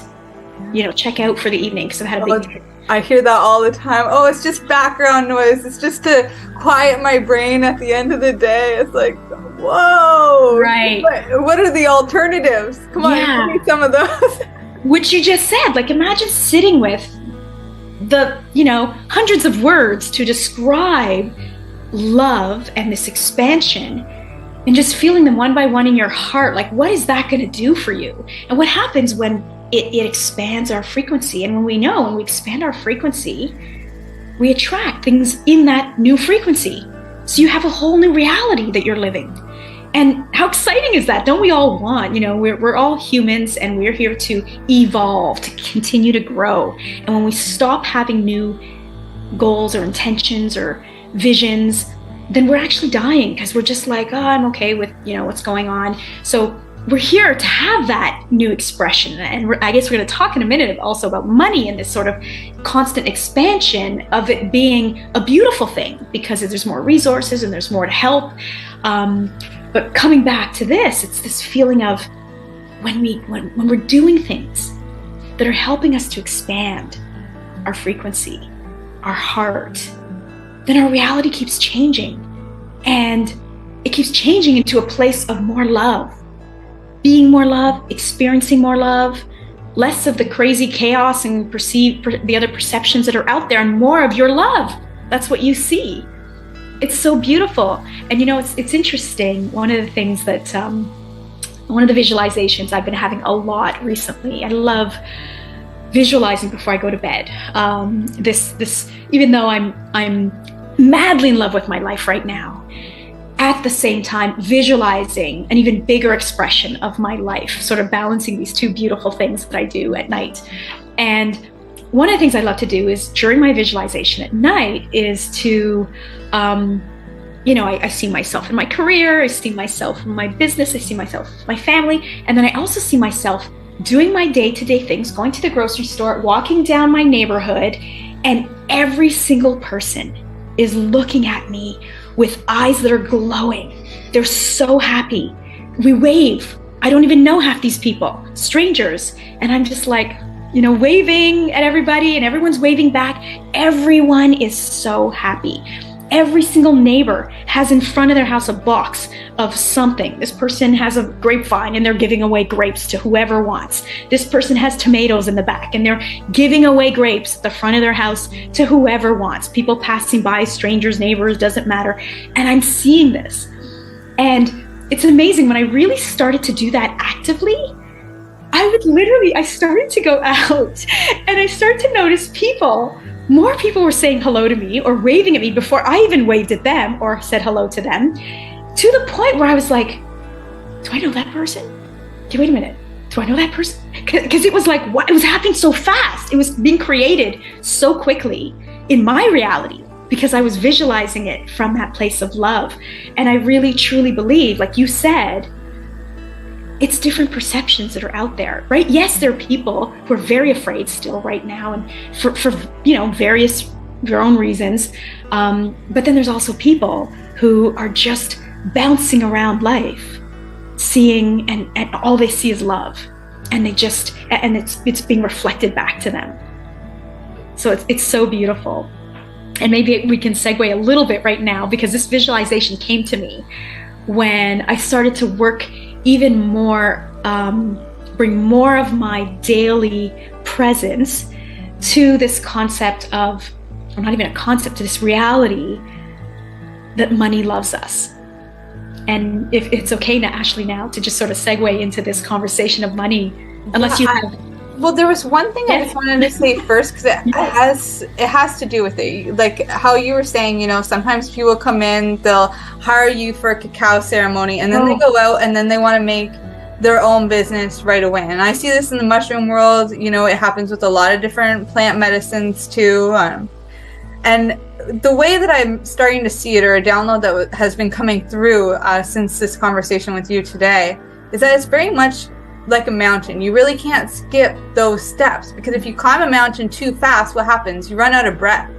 for the evening because I've had a big day. I hear that all the time. Oh, it's just background noise. It's just to quiet my brain at the end of the day. It's like, whoa. Right. What are the alternatives? Come on, give me some of those. Which you just said, like, imagine sitting with the, you know, hundreds of words to describe love and this expansion, and just feeling them one by one in your heart. Like, what is that going to do for you? And what happens when it expands our frequency? And when we expand our frequency, we attract things in that new frequency. So you have a whole new reality that you're living. And how exciting is that? Don't we all want, you know, we're all humans, and we're here to evolve, to continue to grow. And when we stop having new goals or intentions or visions, then we're actually dying, because we're just like, oh, I'm okay with, you know, what's going on. So we're here to have that new expression. And I guess we're going to talk in a minute also about money and this sort of constant expansion of it being a beautiful thing, because there's more resources and there's more to help. But coming back to this, it's this feeling of when we're doing things that are helping us to expand our frequency, our heart, then our reality keeps changing. And it keeps changing into a place of more love. Being more love, experiencing more love, less of the crazy chaos and the other perceptions that are out there, and more of your love. That's what you see. It's so beautiful. And you know, it's interesting. One of the things that, one of the visualizations I've been having a lot recently, I love visualizing before I go to bed. This, even though I'm madly in love with my life right now, at the same time visualizing an even bigger expression of my life, sort of balancing these two beautiful things that I do at night. And one of the things I love to do is during my visualization at night is to, you know, I see myself in my career, I see myself in my business, I see myself in my family, and then I also see myself doing my day-to-day things, going to the grocery store, walking down my neighborhood, and every single person is looking at me with eyes that are glowing. They're so happy. We wave. I don't even know half these people, strangers. And I'm just like, you know, waving at everybody, and everyone's waving back. Everyone is so happy. Every single neighbor has in front of their house a box of something. This person has a grapevine and they're giving away grapes to whoever wants. This person has tomatoes in the back and they're giving away grapes at the front of their house to whoever wants. People passing by, strangers, neighbors, doesn't matter. And I'm seeing this. And it's amazing. When I really started to do that actively, I started to go out and I started to notice people. More people were saying hello to me or waving at me before I even waved at them or said hello to them, to the point where I was like, do I know that person? Okay, wait a minute. Do I know that person? Because it was like, what? It was happening so fast. It was being created so quickly in my reality because I was visualizing it from that place of love. And I really, truly believe, like you said, it's different perceptions that are out there, right? Yes, there are people who are very afraid still right now, and for you know, various their own reasons. But then there's also people who are just bouncing around life, seeing and all they see is love, and it's being reflected back to them. So it's so beautiful. And maybe we can segue a little bit right now, because this visualization came to me when I started to work even more, bring more of my daily presence to this concept of, or not even a concept, to this reality that money loves us. And if it's okay now, Ashley, now to just sort of segue into this conversation of money, unless you have. Well, there was one thing I just wanted to say first, because it has to do with it. Like how you were saying, you know, sometimes people come in, they'll hire you for a cacao ceremony, and then they go out and then they want to make their own business right away. And I see this in the mushroom world. You know, it happens with a lot of different plant medicines too. And the way that I'm starting to see it, or a download that has been coming through since this conversation with you today, is that it's very much like a mountain. You really can't skip those steps, because if you climb a mountain too fast, what happens? You run out of breath.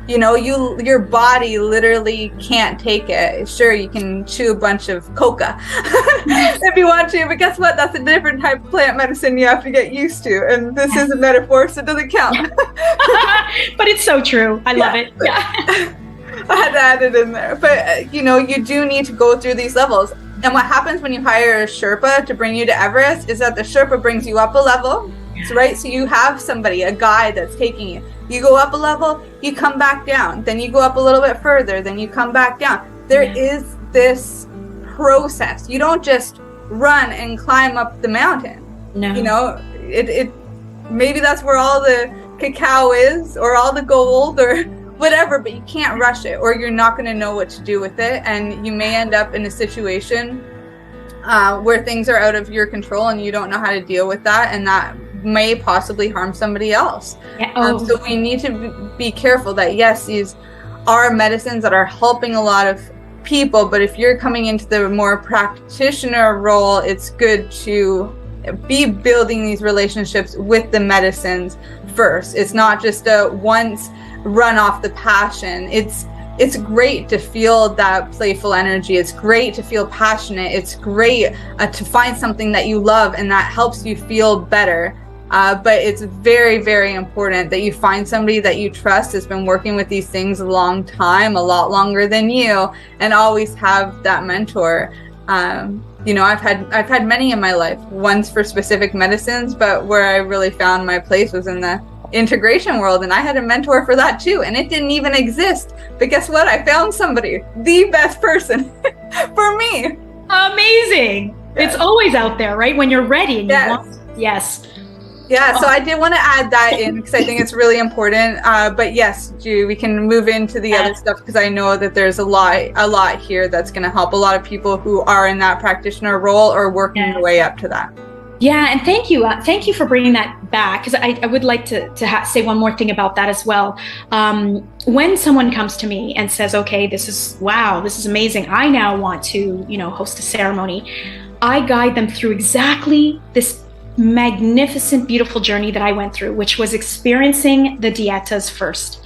You know, your body literally can't take it. Sure, you can chew a bunch of coca if you want to, but guess what? That's a different type of plant medicine you have to get used to. And this is a metaphor, so it doesn't count. But it's so true. I love it. Yeah. I had to add it in there. But, you know, you do need to go through these levels. And what happens when you hire a Sherpa to bring you to Everest is that the Sherpa brings you up a level, right? So you have somebody, a guide that's taking you. You go up a level, you come back down. Then you go up a little bit further, then you come back down. There is this process. You don't just run and climb up the mountain. No. You know, it maybe that's where all the cacao is, or all the gold, or whatever, but you can't rush it, or you're not going to know what to do with it, and you may end up in a situation where things are out of your control and you don't know how to deal with that, and that may possibly harm somebody else. So we need to be careful that, yes, these are medicines that are helping a lot of people, but if you're coming into the more practitioner role, it's good to be building these relationships with the medicines first. It's not just a once run off the passion. It's great to feel that playful energy. It's great to feel passionate. It's great to find something that you love and that helps you feel better. But it's very, very important that you find somebody that you trust, has been working with these things a long time, a lot longer than you, and always have that mentor. You know, I've had many in my life, ones for specific medicines, but where I really found my place was in the integration world, and I had a mentor for that too, and it didn't even exist. But guess what? I found somebody, the best person for me. Amazing. It's always out there, right? When you're ready and you want. Yes. Yeah, so I did want to add that in because I think it's really important. But yes, Judy, we can move into the other stuff, because I know that there's a lot here that's going to help a lot of people who are in that practitioner role or working their way up to that. Yeah, and thank you for bringing that back, because I would like to say one more thing about that as well. When someone comes to me and says, okay, this is amazing, I now want to, host a ceremony, I guide them through exactly this magnificent, beautiful journey that I went through, which was experiencing the dietas first.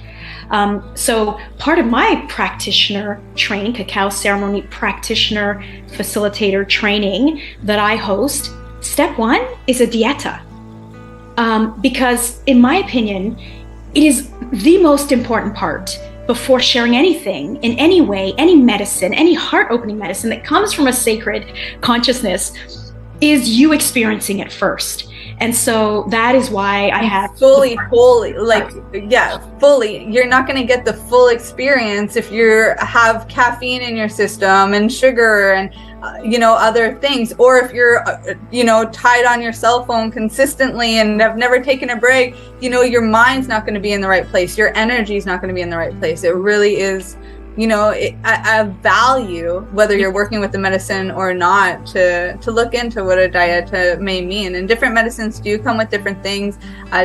So part of my practitioner training, cacao ceremony practitioner facilitator training that I host, step one is a dieta. Because in my opinion, it is the most important part before sharing anything in any way, any medicine, any heart-opening medicine that comes from a sacred consciousness, is you experiencing it first. And so that is why I have fully. You're not going to get the full experience if you have caffeine in your system and sugar and other things, or if you're tied on your cell phone consistently and have never taken a break. Your mind's not going to be in the right place. Your energy is not going to be in the right place. It really is a value, whether you're working with the medicine or not, to look into what a dieta may mean. And different medicines do come with different things.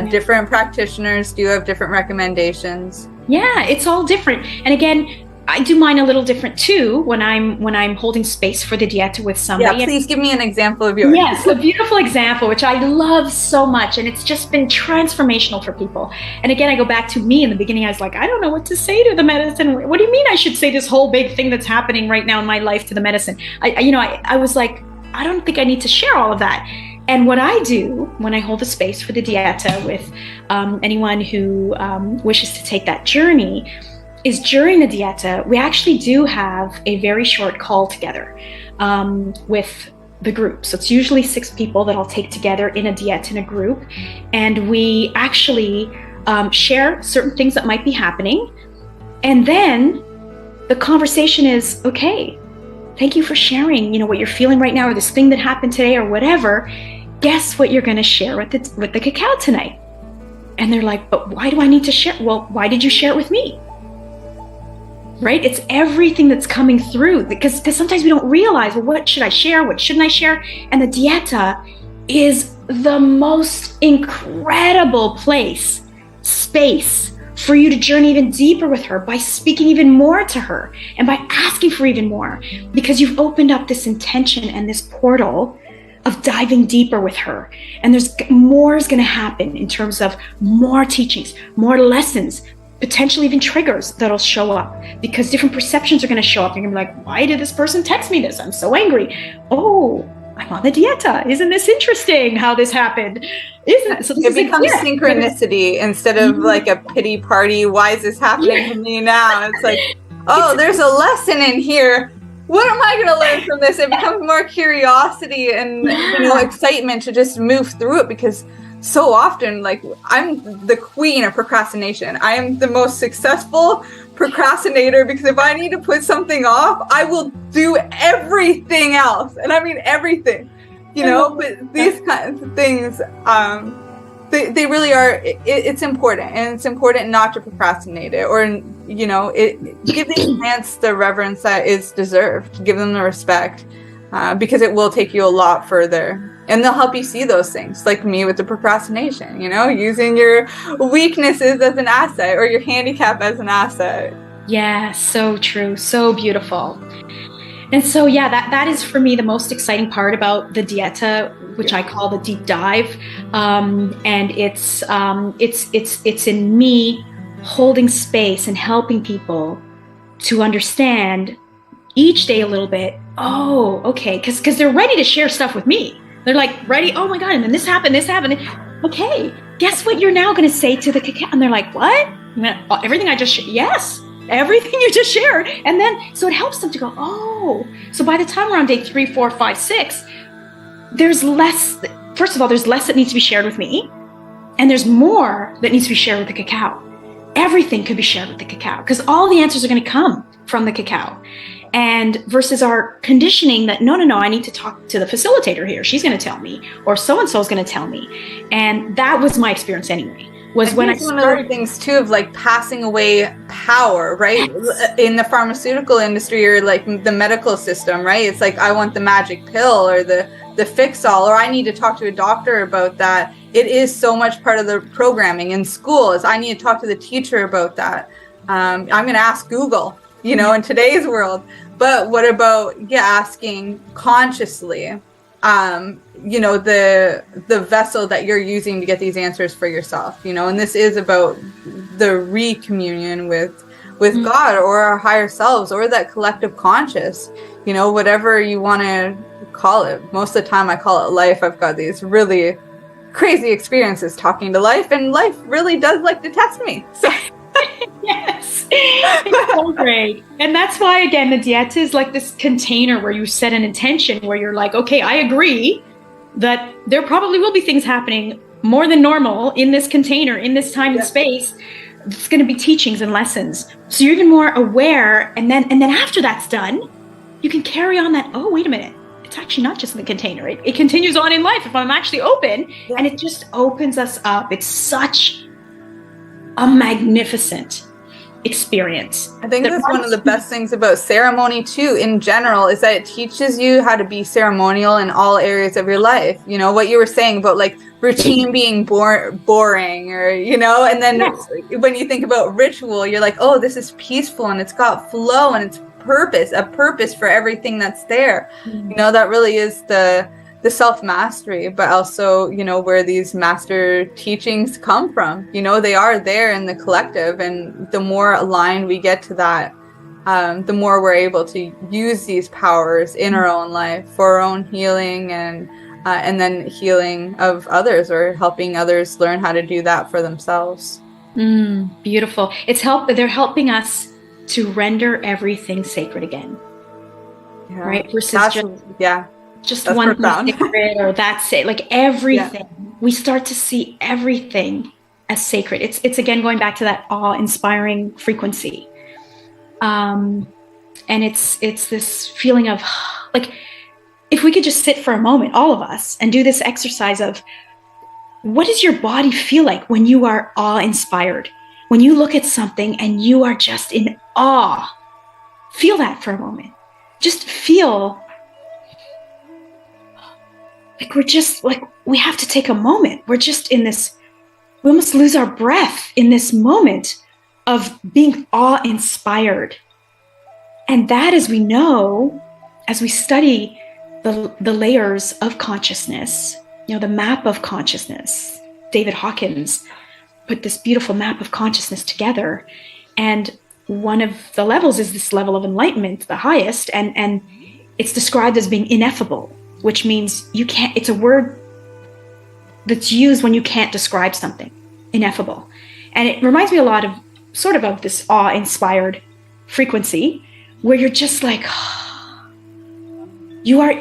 Different practitioners do have different recommendations. Yeah, it's all different. And again, I do mine a little different too when I'm holding space for the dieta with somebody. Yeah, please give me an example of yours. Yes, a beautiful example, which I love so much, and it's just been transformational for people. And again, I go back to me in the beginning. I was like, I don't know what to say to the medicine. What do you mean I should say this whole big thing that's happening right now in my life to the medicine? I was like, I don't think I need to share all of that. And what I do when I hold a space for the dieta with anyone who wishes to take that journey is during the dieta, we actually do have a very short call together with the group. So it's usually 6 people that I'll take together in a dieta in a group. And we actually share certain things that might be happening. And then the conversation is, okay, thank you for sharing, what you're feeling right now, or this thing that happened today, or whatever. Guess what you're going to share with the cacao tonight? And they're like, but why do I need to share? Well, why did you share it with me? Right? It's everything that's coming through, because sometimes we don't realize, well, what should I share? What shouldn't I share? And the dieta is the most incredible space for you to journey even deeper with her by speaking even more to her and by asking for even more, because you've opened up this intention and this portal of diving deeper with her. And there's more is going to happen in terms of more teachings, more lessons, potentially even triggers that'll show up, because different perceptions are going to show up. You're going to be like, why did this person text me this? I'm so angry. Oh, I'm on the dieta. Isn't this interesting how this happened? Isn't it? So it becomes synchronicity instead of like a pity party. Why is this happening to me now? It's like, oh, there's a lesson in here. What am I going to learn from this? It becomes more curiosity and excitement to just move through it, because so often, like, I'm the queen of procrastination. I am the most successful procrastinator, because if I need to put something off, I will do everything else. And I mean everything, but these kinds of things, they really are, it's important. And it's important not to procrastinate it, or, give these plants the reverence that is deserved. Give them the respect, because it will take you a lot further. And they'll help you see those things, like me with the procrastination, using your weaknesses as an asset, or your handicap as an asset. Yeah, so true. So beautiful. And so, yeah, that is for me the most exciting part about the dieta, which I call the deep dive. And it's in me holding space and helping people to understand each day a little bit. Oh, okay. Because they're ready to share stuff with me. They're like, ready. Oh my God. And then this happened. Okay. Guess what you're now going to say to the cacao? And they're like, what? Everything I just shared. Yes. Everything you just shared. And then, so it helps them to go, oh. So by the time we're on day 3, 4, 5, 6, there's less. First of all, there's less that needs to be shared with me. And there's more that needs to be shared with the cacao. Everything could be shared with the cacao, because all the answers are going to come from the cacao. And versus our conditioning that, no, I need to talk to the facilitator here. She's going to tell me, or so-and-so is going to tell me. And that was my experience anyway, was when I started. One of the things too of like passing away power, right? Yes. In the pharmaceutical industry, or like the medical system, right? It's like, I want the magic pill, or the fix-all, or I need to talk to a doctor about that. It is so much part of the programming in schools. I need to talk to the teacher about that. I'm going to ask Google, in today's world. But what about asking consciously, the vessel that you're using to get these answers for yourself, and this is about the recommunion with God, or our higher selves, or that collective conscious, whatever you want to call it. Most of the time I call it life. I've got these really crazy experiences talking to life, and life really does like to test me. So. Yes, it's so great. And that's why, again, the dieta is like this container where you set an intention, where you're like, okay, I agree that there probably will be things happening more than normal in this container, in this time and space. It's going to be teachings and lessons. So you're even more aware. And then after that's done, you can carry on that, oh, wait a minute. It's actually not just in the container. It continues on in life if I'm actually open. Yeah. And it just opens us up. It's such a magnificent experience. I think that's one of the best things about ceremony too, in general, is that it teaches you how to be ceremonial in all areas of your life. What you were saying about like routine being boring, or, and then when you think about ritual, you're like, oh, this is peaceful, and it's got flow, and it's a purpose for everything that's there. Mm-hmm. That really is the self-mastery, but also, where these master teachings come from. They are there in the collective, and the more aligned we get to that, the more we're able to use these powers in our own life for our own healing, and then healing of others, or helping others learn how to do that for themselves. Beautiful. They're helping us to render everything sacred again. Yeah. Right? Versus just that's one profound. Sacred, or that's it. Like everything, we start to see everything as sacred. It's again going back to that awe-inspiring frequency. And And it's this feeling of like, if we could just sit for a moment, all of us, and do this exercise of, what does your body feel like when you are awe-inspired? When you look at something and you are just in awe, feel that for a moment. Just feel like we're just like, we have to take a moment. We're just in this, we almost lose our breath in this moment of being awe-inspired. And that, as we know, as we study the layers of consciousness, the map of consciousness, David Hawkins put this beautiful map of consciousness together. And one of the levels is this level of enlightenment, the highest, and it's described as being ineffable, which means you can't, it's a word that's used when you can't describe something, ineffable. And it reminds me a lot of sort of this awe-inspired frequency where you're just like, you are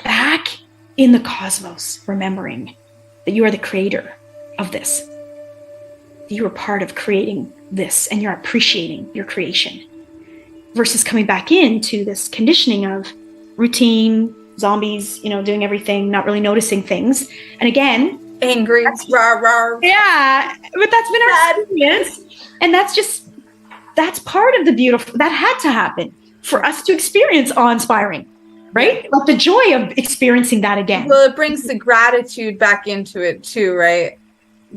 back in the cosmos, remembering that you are the creator of this. You are part of creating this, and you're appreciating your creation, versus coming back into this conditioning of routine, zombies, doing everything, not really noticing things. And again, angry, rah, rah. Yeah, but that's been our experience. And that's part of the beautiful, that had to happen for us to experience awe-inspiring, right? Like the joy of experiencing that again. Well, it brings the gratitude back into it too, right?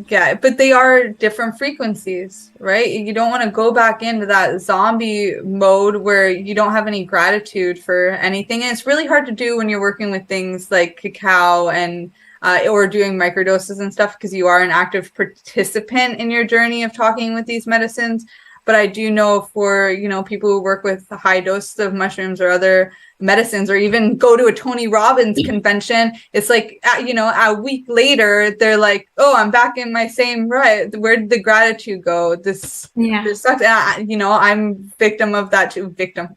Yeah, but they are different frequencies, right? You don't want to go back into that zombie mode where you don't have any gratitude for anything. And it's really hard to do when you're working with things like cacao and or doing microdoses and stuff, because you are an active participant in your journey of talking with these medicines. But I do know for, people who work with high doses of mushrooms or other medicines, or even go to a Tony Robbins convention, it's like, a week later, they're like, oh, I'm back in my same, right. Where did the gratitude go? This sucks. And I'm victim of that too. Victim.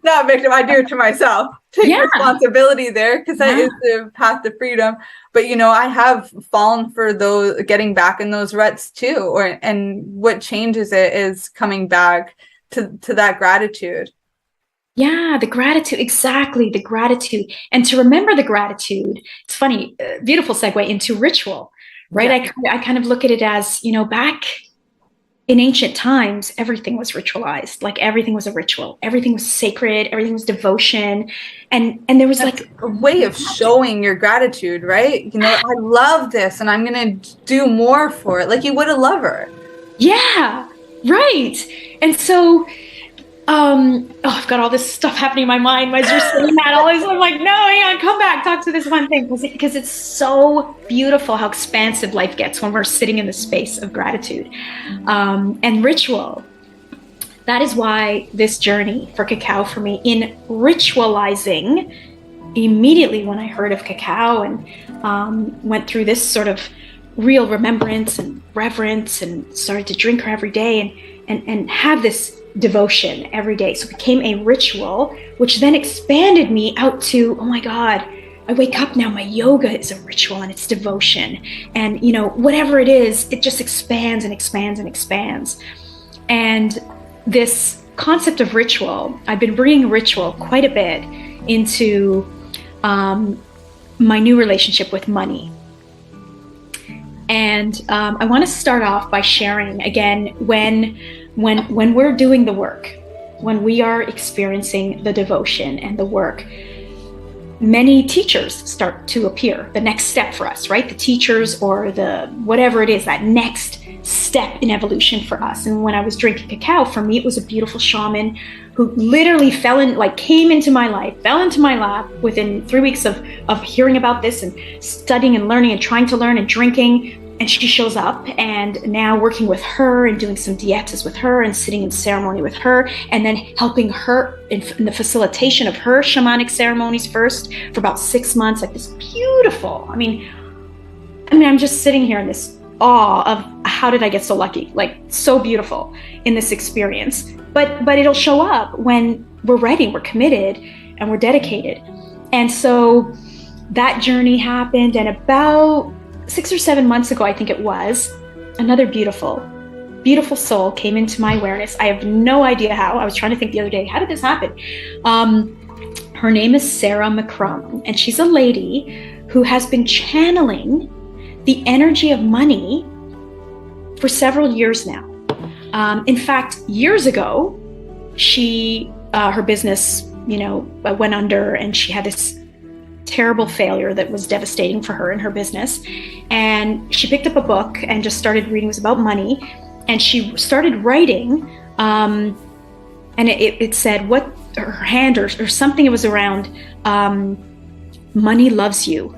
Not victim. I do it to myself. Take responsibility there, because that is the path to freedom. But I have fallen for those, getting back in those ruts too. And what changes it is coming back to that gratitude. Yeah, the gratitude, exactly, the gratitude. And to remember the gratitude, it's funny, beautiful segue into ritual, right? Yeah. I kind of look at it as, back in ancient times, everything was ritualized. Like everything was a ritual. Everything was sacred. Everything was devotion. And there was like a way of showing your gratitude, right? I love this and I'm going to do more for it. Like you would a lover. Yeah, right. And so, I've got all this stuff happening in my mind as you're saying that. I'm like, no, hang on, come back, talk to this one thing, because it's so beautiful how expansive life gets when we're sitting in the space of gratitude and ritual. That is why this journey for cacao for me, in ritualizing, immediately when I heard of cacao and went through this sort of real remembrance and reverence and started to drink her every day and have this devotion every day. So it became a ritual, which then expanded me out to, oh my God, I wake up now, my yoga is a ritual and it's devotion. And, whatever it is, it just expands and expands and expands. And this concept of ritual, I've been bringing ritual quite a bit into my new relationship with money. And I want to start off by sharing again, when we're doing the work, when we are experiencing the devotion and the work, many teachers start to appear, the next step for us, right? The teachers or the whatever it is, that next step in evolution for us. And when I was drinking cacao, for me, it was a beautiful shaman who literally came into my life, fell into my lap within 3 weeks of hearing about this and studying and learning and trying to learn and drinking. And she shows up, and now working with her and doing some dietas with her and sitting in ceremony with her, and then helping her in the facilitation of her shamanic ceremonies first for about 6 months, like this beautiful, I mean, I'm just sitting here in this awe of how did I get so lucky, like so beautiful in this experience. But it'll show up when we're ready, we're committed, and we're dedicated. And so that journey happened, and about 6 or 7 months ago, I think it was, another beautiful beautiful soul came into my awareness. I have no idea how. I was trying to think the other day, how did this happen? Her name is Sarah McCrum, and she's a lady who has been channeling the energy of money for several years now. In fact, years ago, her business, went under, and she had this terrible failure that was devastating for her and her business. And she picked up a book and just started reading. It was about money. And she started writing, and it said what her hand or something, it was around money loves you.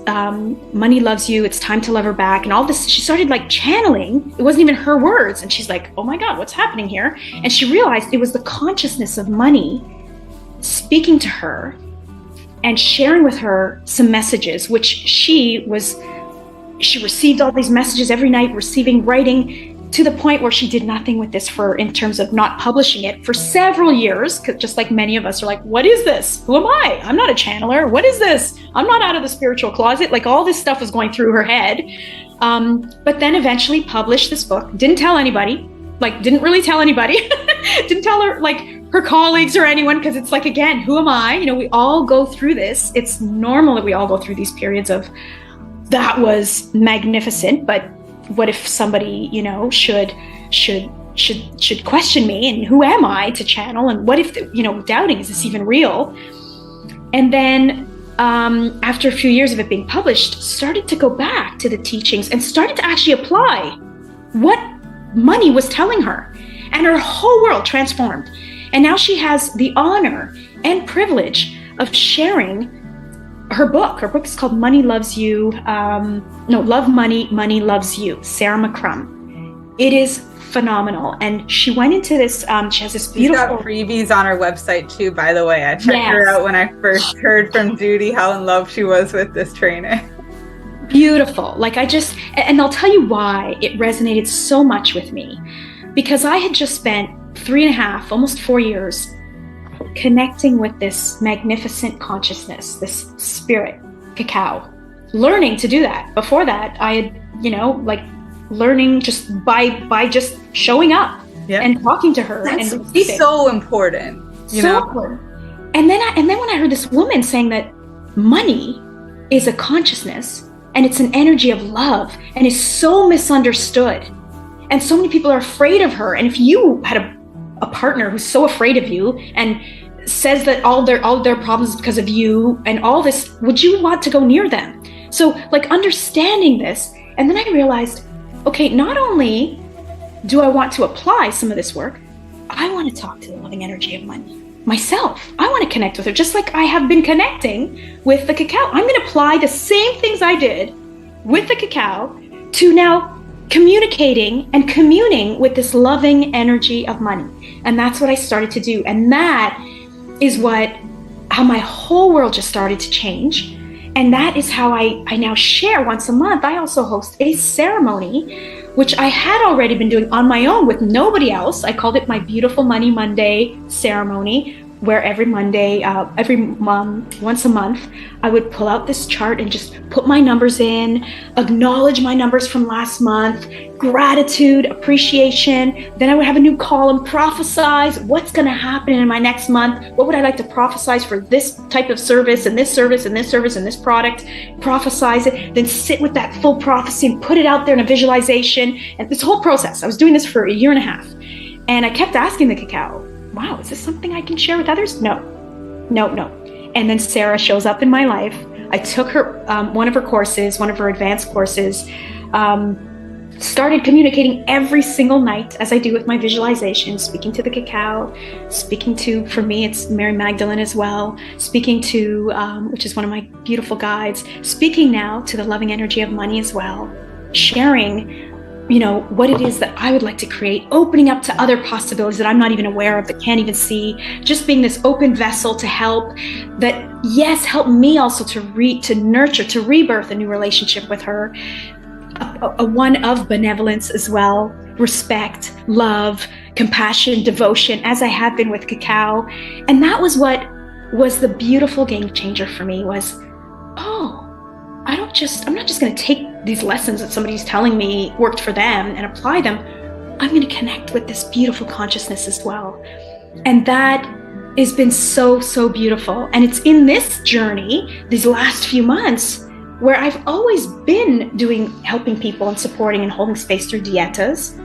Money loves you. It's time to love her back. And all this, she started like channeling. It wasn't even her words. And she's like, oh my God, what's happening here? And she realized it was the consciousness of money speaking to her and sharing with her some messages, which she received all these messages every night, writing, to the point where she did nothing with this in terms of not publishing it for several years, just like many of us are like, what is this? Who am I? I'm not a channeler. What is this? I'm not out of the spiritual closet. Like, all this stuff was going through her head. But then eventually published this book, didn't tell anybody, didn't really tell anybody, didn't tell her colleagues or anyone, because it's like, again, who am I? We all go through this. It's normal that we all go through these periods of, that was magnificent, but what if somebody, should question me, and who am I to channel? And what if, doubting, is this even real? And then after a few years of it being published, started to go back to the teachings and started to actually apply what money was telling her, and her whole world transformed. And now she has the honor and privilege of sharing her book. Her book is called Money Loves You. Love Money, Money Loves You, Sarah McCrum. It is phenomenal. And she went into this, she has this beautiful... She's got freebies on her website too, by the way. I checked her out when I first heard from Judy how in love she was with this training. Beautiful. And I'll tell you why it resonated so much with me. Because I had just spent 3.5, almost 4 years connecting with this magnificent consciousness, this spirit, cacao, learning to do that. Before that, I had, learning just by just showing up and talking to her. That's and receiving. So important, important. And then when I heard this woman saying that money is a consciousness and it's an energy of love and is so misunderstood, and so many people are afraid of her. And if you had a partner who's so afraid of you and says that all their problems is because of you and all this, would you want to go near them? So understanding this, and then I realized, okay, not only do I want to apply some of this work, I want to talk to the loving energy of money myself. I want to connect with her, just like I have been connecting with the cacao. I'm going to apply the same things I did with the cacao to now communicating and communing with this loving energy of money. And that's what I started to do. And that is how my whole world just started to change. And that is how I now share once a month. I also host a ceremony, which I had already been doing on my own with nobody else. I called it my Beautiful Money Monday ceremony, where every Monday, once a month, I would pull out this chart and just put my numbers in, acknowledge my numbers from last month, gratitude, appreciation. Then I would have a new column, prophesize what's going to happen in my next month. What would I like to prophesize for this type of service and this service and this service and this product? Prophesize it, then sit with that full prophecy and put it out there in a visualization. And this whole process, I was doing this for 1.5 years. And I kept asking the cacao, wow, is this something I can share with others? No. And then Sarah shows up in my life. I took her, one of her courses, one of her advanced courses, started communicating every single night, as I do with my visualization, speaking to the cacao, speaking to, for me, it's Mary Magdalene as well, speaking to, which is one of my beautiful guides, speaking now to the loving energy of money as well, sharing what it is that I would like to create, opening up to other possibilities that I'm not even aware of, that can't even see, just being this open vessel to help, that, yes, help me also to nurture, to rebirth a new relationship with her, a one of benevolence as well, respect, love, compassion, devotion, as I have been with cacao. And that was what was the beautiful game changer for me, was, I'm not just going to take these lessons that somebody's telling me worked for them and apply them. I'm going to connect with this beautiful consciousness as well. And that has been so, so beautiful. And it's in this journey, these last few months, where I've always been helping people and supporting and holding space through dietas,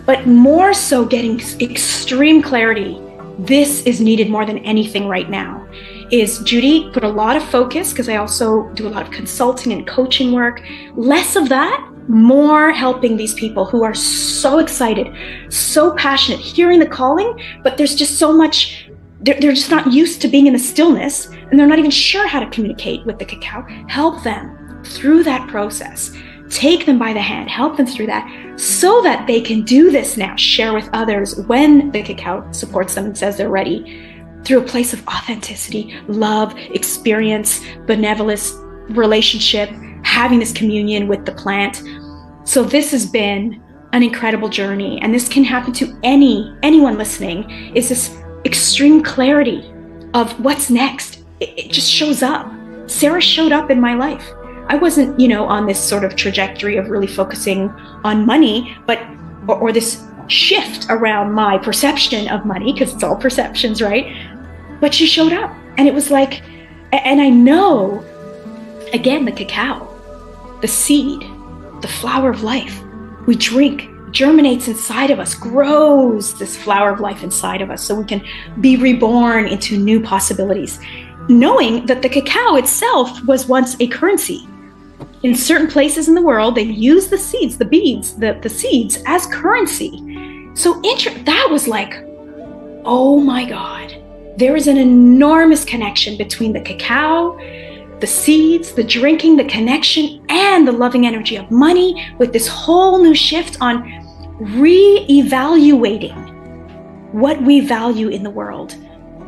but more so getting extreme clarity. This is needed more than anything right now. Is Judy put a lot of focus, because I also do a lot of consulting and coaching work, less of that, more helping these people who are so excited, so passionate, hearing the calling, but there's just so much, they're just not used to being in the stillness, and they're not even sure how to communicate with the cacao. Help them through that process. Take them by the hand, help them through that, so that they can do this now, share with others when the cacao supports them and says they're ready, through a place of authenticity, love, experience, benevolence, relationship, having this communion with the plant. So this has been an incredible journey, and this can happen to anyone listening, is this extreme clarity of what's next. It just shows up. Sarah showed up in my life. I wasn't, on this sort of trajectory of really focusing on money, but or this shift around my perception of money, because it's all perceptions, right? But she showed up, and it was like, and I know, again, the cacao, the seed, the flower of life we drink, germinates inside of us, grows this flower of life inside of us, so we can be reborn into new possibilities, knowing that the cacao itself was once a currency. In certain places in the world, they use the seeds, the beads, the seeds as currency. So that was like, oh my God, there is an enormous connection between the cacao, the seeds, the drinking, the connection, and the loving energy of money, with this whole new shift on re-evaluating what we value in the world.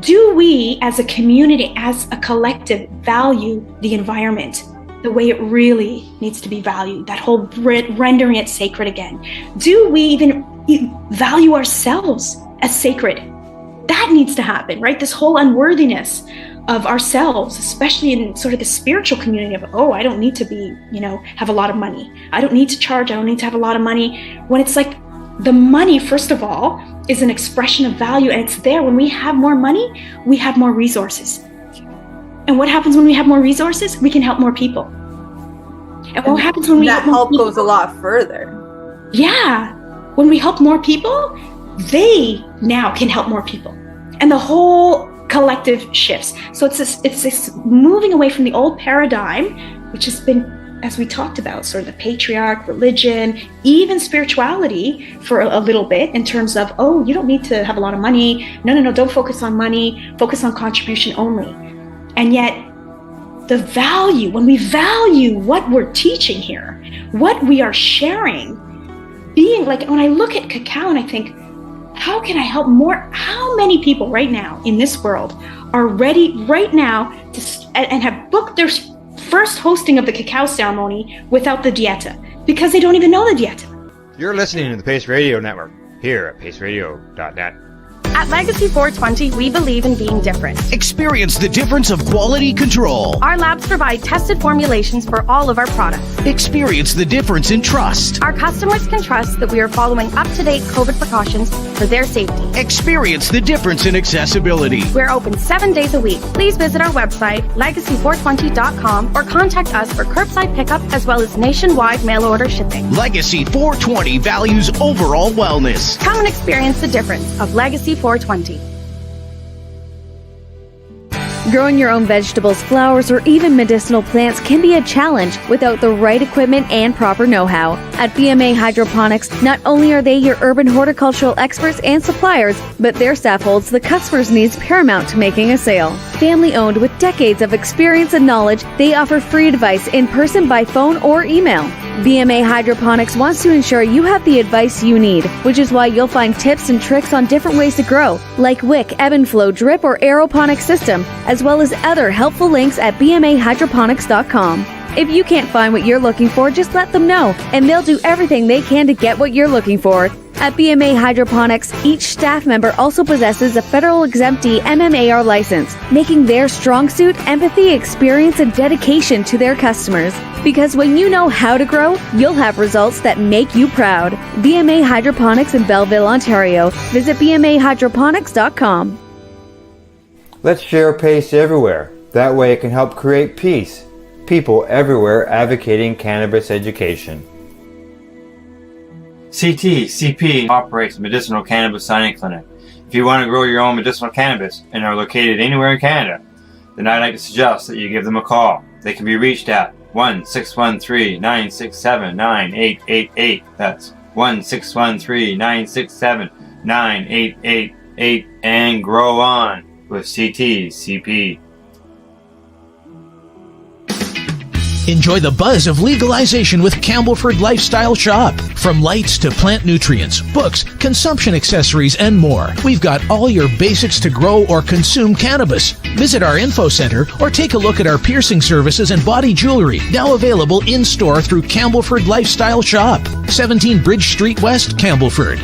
Do we as a community, as a collective, value the environment the way it really needs to be valued? That whole rendering it sacred again. Do we even value ourselves as sacred? That needs to happen, right? This whole unworthiness of ourselves, especially in sort of the spiritual community of, I don't need to be, have a lot of money. I don't need to charge. I don't need to have a lot of money. When it's like the money, first of all, is an expression of value, and it's there. When we have more money, we have more resources. And what happens when we have more resources? We can help more people. And what happens when we that help goes a lot further. Yeah. When we help more people, they now can help more people. And the whole collective shifts. So it's this moving away from the old paradigm, which has been, as we talked about, sort of the patriarch, religion, even spirituality for a little bit, in terms of, you don't need to have a lot of money. No, don't focus on money. Focus on contribution only. And yet, the value, when we value what we're teaching here, what we are sharing, being like, when I look at cacao and I think, how can I help more? How many people right now in this world are ready right now and have booked their first hosting of the cacao ceremony without the dieta, because they don't even know the dieta? You're listening to the Pace Radio Network here at paceradio.net. At Legacy 420, we believe in being different. Experience the difference of quality control. Our labs provide tested formulations for all of our products. Experience the difference in trust. Our customers can trust that we are following up-to-date COVID precautions for their safety. Experience the difference in accessibility. We're open 7 days a week. Please visit our website, legacy420.com, or contact us for curbside pickup as well as nationwide mail order shipping. Legacy 420 values overall wellness. Come and experience the difference of Legacy 420. Growing your own vegetables, flowers, or even medicinal plants can be a challenge without the right equipment and proper know-how. At BMA Hydroponics, not only are they your urban horticultural experts and suppliers, but their staff holds the customer's needs paramount to making a sale. Family-owned with decades of experience and knowledge, they offer free advice in person, by phone, or email. BMA Hydroponics wants to ensure you have the advice you need, which is why you'll find tips and tricks on different ways to grow, like wick, ebb and flow, drip, or aeroponic system, as well as other helpful links at bmahydroponics.com. If you can't find what you're looking for, just let them know, and they'll do everything they can to get what you're looking for. At BMA Hydroponics, each staff member also possesses a federal exemptee MMAR license, making their strong suit empathy, experience, and dedication to their customers. Because when you know how to grow, you'll have results that make you proud. BMA Hydroponics in Belleville, Ontario. Visit bmahydroponics.com. Let's share PACE everywhere. That way it can help create peace. People everywhere advocating cannabis education. CP operates a medicinal cannabis signing clinic. If you want to grow your own medicinal cannabis and are located anywhere in Canada, then I'd like to suggest that you give them a call. They can be reached at 1-613-967-9888. That's 1-613-967-9888, and grow on with CP. Enjoy the buzz of legalization with Campbellford Lifestyle Shop. From lights to plant nutrients, books, consumption accessories, and more, we've got all your basics to grow or consume cannabis. Visit our info center or take a look at our piercing services and body jewelry, now available in-store through Campbellford Lifestyle Shop, 17 Bridge Street West, Campbellford.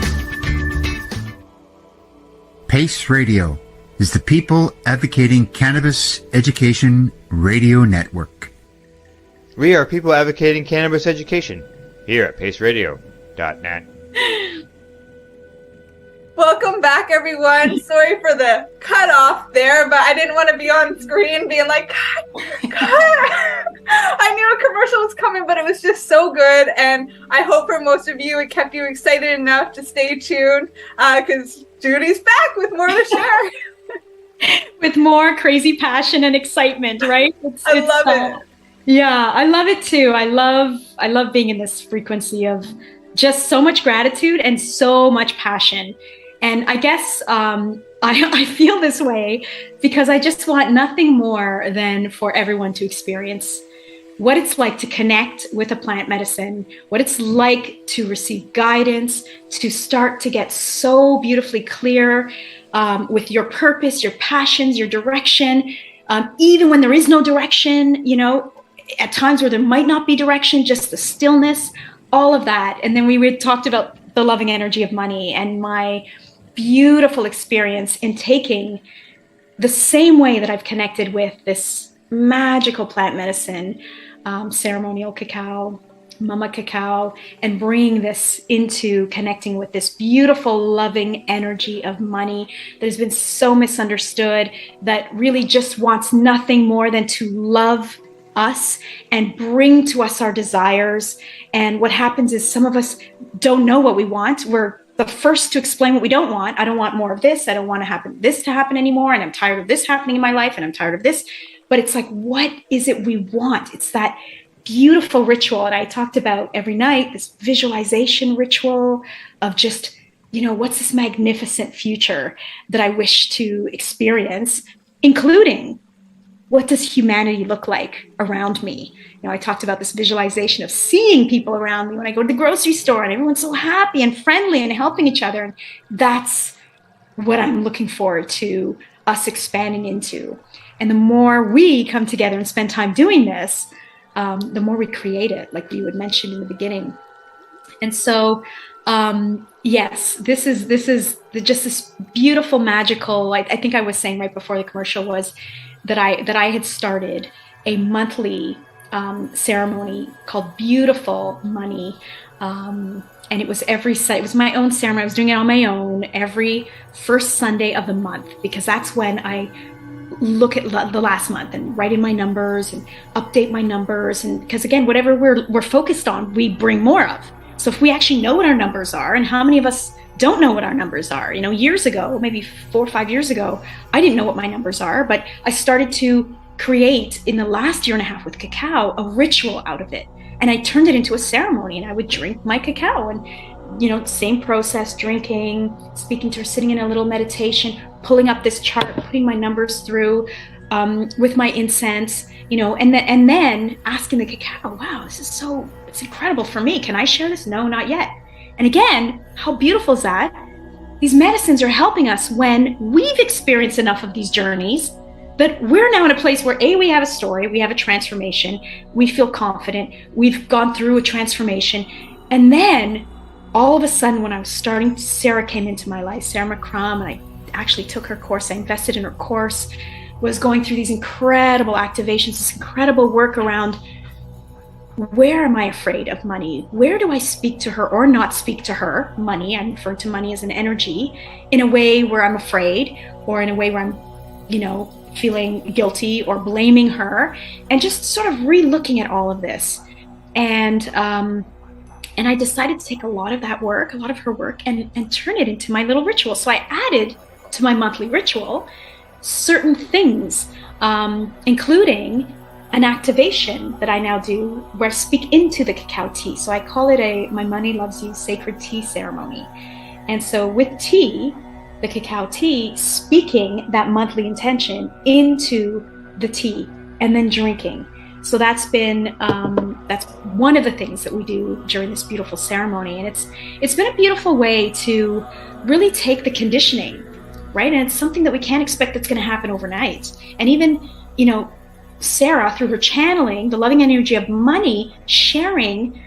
PACE Radio is the People Advocating Cannabis Education Radio Network. We are people advocating cannabis education here at paceradio.net. Welcome back, everyone. Sorry for the cutoff there, but I didn't want to be on screen being like, cut. I knew a commercial was coming, but it was just so good. And I hope for most of you, it kept you excited enough to stay tuned because Judy's back with more to share. With more crazy passion and excitement, right? I love it. Yeah, I love it too. I love being in this frequency of just so much gratitude and so much passion. And I guess I feel this way because I just want nothing more than for everyone to experience what it's like to connect with a plant medicine, what it's like to receive guidance, to start to get so beautifully clear with your purpose, your passions, your direction, even when there is no direction, you know, at times where there might not be direction, just the stillness, all of that. And then we talked about the loving energy of money and my beautiful experience in taking the same way that I've connected with this magical plant medicine, Ceremonial Cacao, Mama Cacao, and bringing this into connecting with this beautiful, loving energy of money that has been so misunderstood, that really just wants nothing more than to love us and bring to us our desires. And what happens is some of us don't know what we want. We're the first to explain what we don't want. I don't want more of this. I don't want this to happen anymore. And I'm tired of this happening in my life. And I'm tired of this. But it's like, what is it we want? It's that beautiful ritual. And I talked about every night, this visualization ritual of just, you know, what's this magnificent future that I wish to experience, including what does humanity look like around me? You know, I talked about this visualization of seeing people around me when I go to the grocery store and everyone's so happy and friendly and helping each other. And that's what I'm looking forward to us expanding into. And the more we come together and spend time doing this, the more we create it, like you had mentioned in the beginning. And so, yes, this is just this beautiful, magical, I think I was saying right before the commercial was that I had started a monthly ceremony called Beautiful Money. And it was it was my own ceremony. I was doing it on my own every first Sunday of the month, because that's when I look at the last month and write in my numbers and update my numbers. And because again, whatever we're focused on, we bring more of. So if we actually know what our numbers are, and how many of us don't know what our numbers are? You know, years ago, maybe 4 or 5 years ago, I didn't know what my numbers are, but I started to create in the last year and a half with cacao, a ritual out of it. And I turned it into a ceremony, and I would drink my cacao and, you know, same process, drinking, speaking to her, sitting in a little meditation, pulling up this chart, putting my numbers through with my incense, you know, and then asking the cacao, wow, it's incredible for me. Can I share this? No, not yet. And again, how beautiful is that? These medicines are helping us when we've experienced enough of these journeys that we're now in a place where we have a story, we have a transformation, we feel confident, we've gone through a transformation, and then all of a sudden, when I was starting, Sarah came into my life, Sarah McCrum, and I actually took her course. I invested in her course, was going through these incredible activations, this incredible work around, where am I afraid of money? Where do I speak to her or not speak to her? Money, I refer to money as an energy, in a way where I'm afraid, or in a way where I'm, feeling guilty or blaming her, and just sort of re-looking at all of this. And I decided to take a lot of that work, a lot of her work, and turn it into my little ritual. So I added to my monthly ritual certain things, including an activation that I now do where I speak into the cacao tea. So I call it My Money Loves You Sacred Tea Ceremony. And so with tea, the cacao tea, speaking that monthly intention into the tea and then drinking. So that's been that's one of the things that we do during this beautiful ceremony, and it's been a beautiful way to really take the conditioning, right? And it's something that we can't expect that's going to happen overnight. And even Sarah, through her channeling the loving energy of money, sharing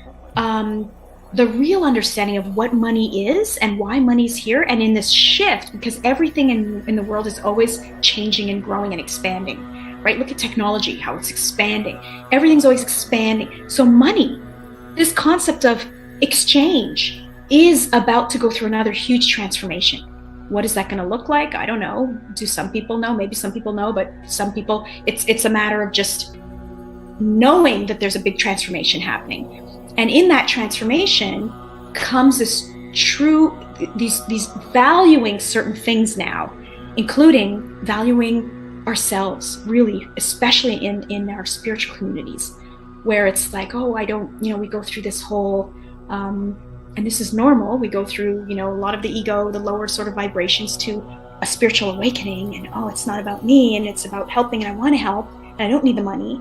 the real understanding of what money is and why money's here, and in this shift, because everything in the world is always changing and growing and expanding. Right? Look at technology, how it's expanding. Everything's always expanding. So money, this concept of exchange, is about to go through another huge transformation. What is that going to look like? I don't know. Do some people know? Maybe some people know, but some people, it's a matter of just knowing that there's a big transformation happening. And in that transformation comes this these valuing certain things now, including valuing ourselves, really, especially in our spiritual communities, where it's like, oh, I don't, we go through this whole, and this is normal, we go through, a lot of the ego, the lower sort of vibrations, to a spiritual awakening, and oh, it's not about me, and it's about helping, and I want to help, and I don't need the money,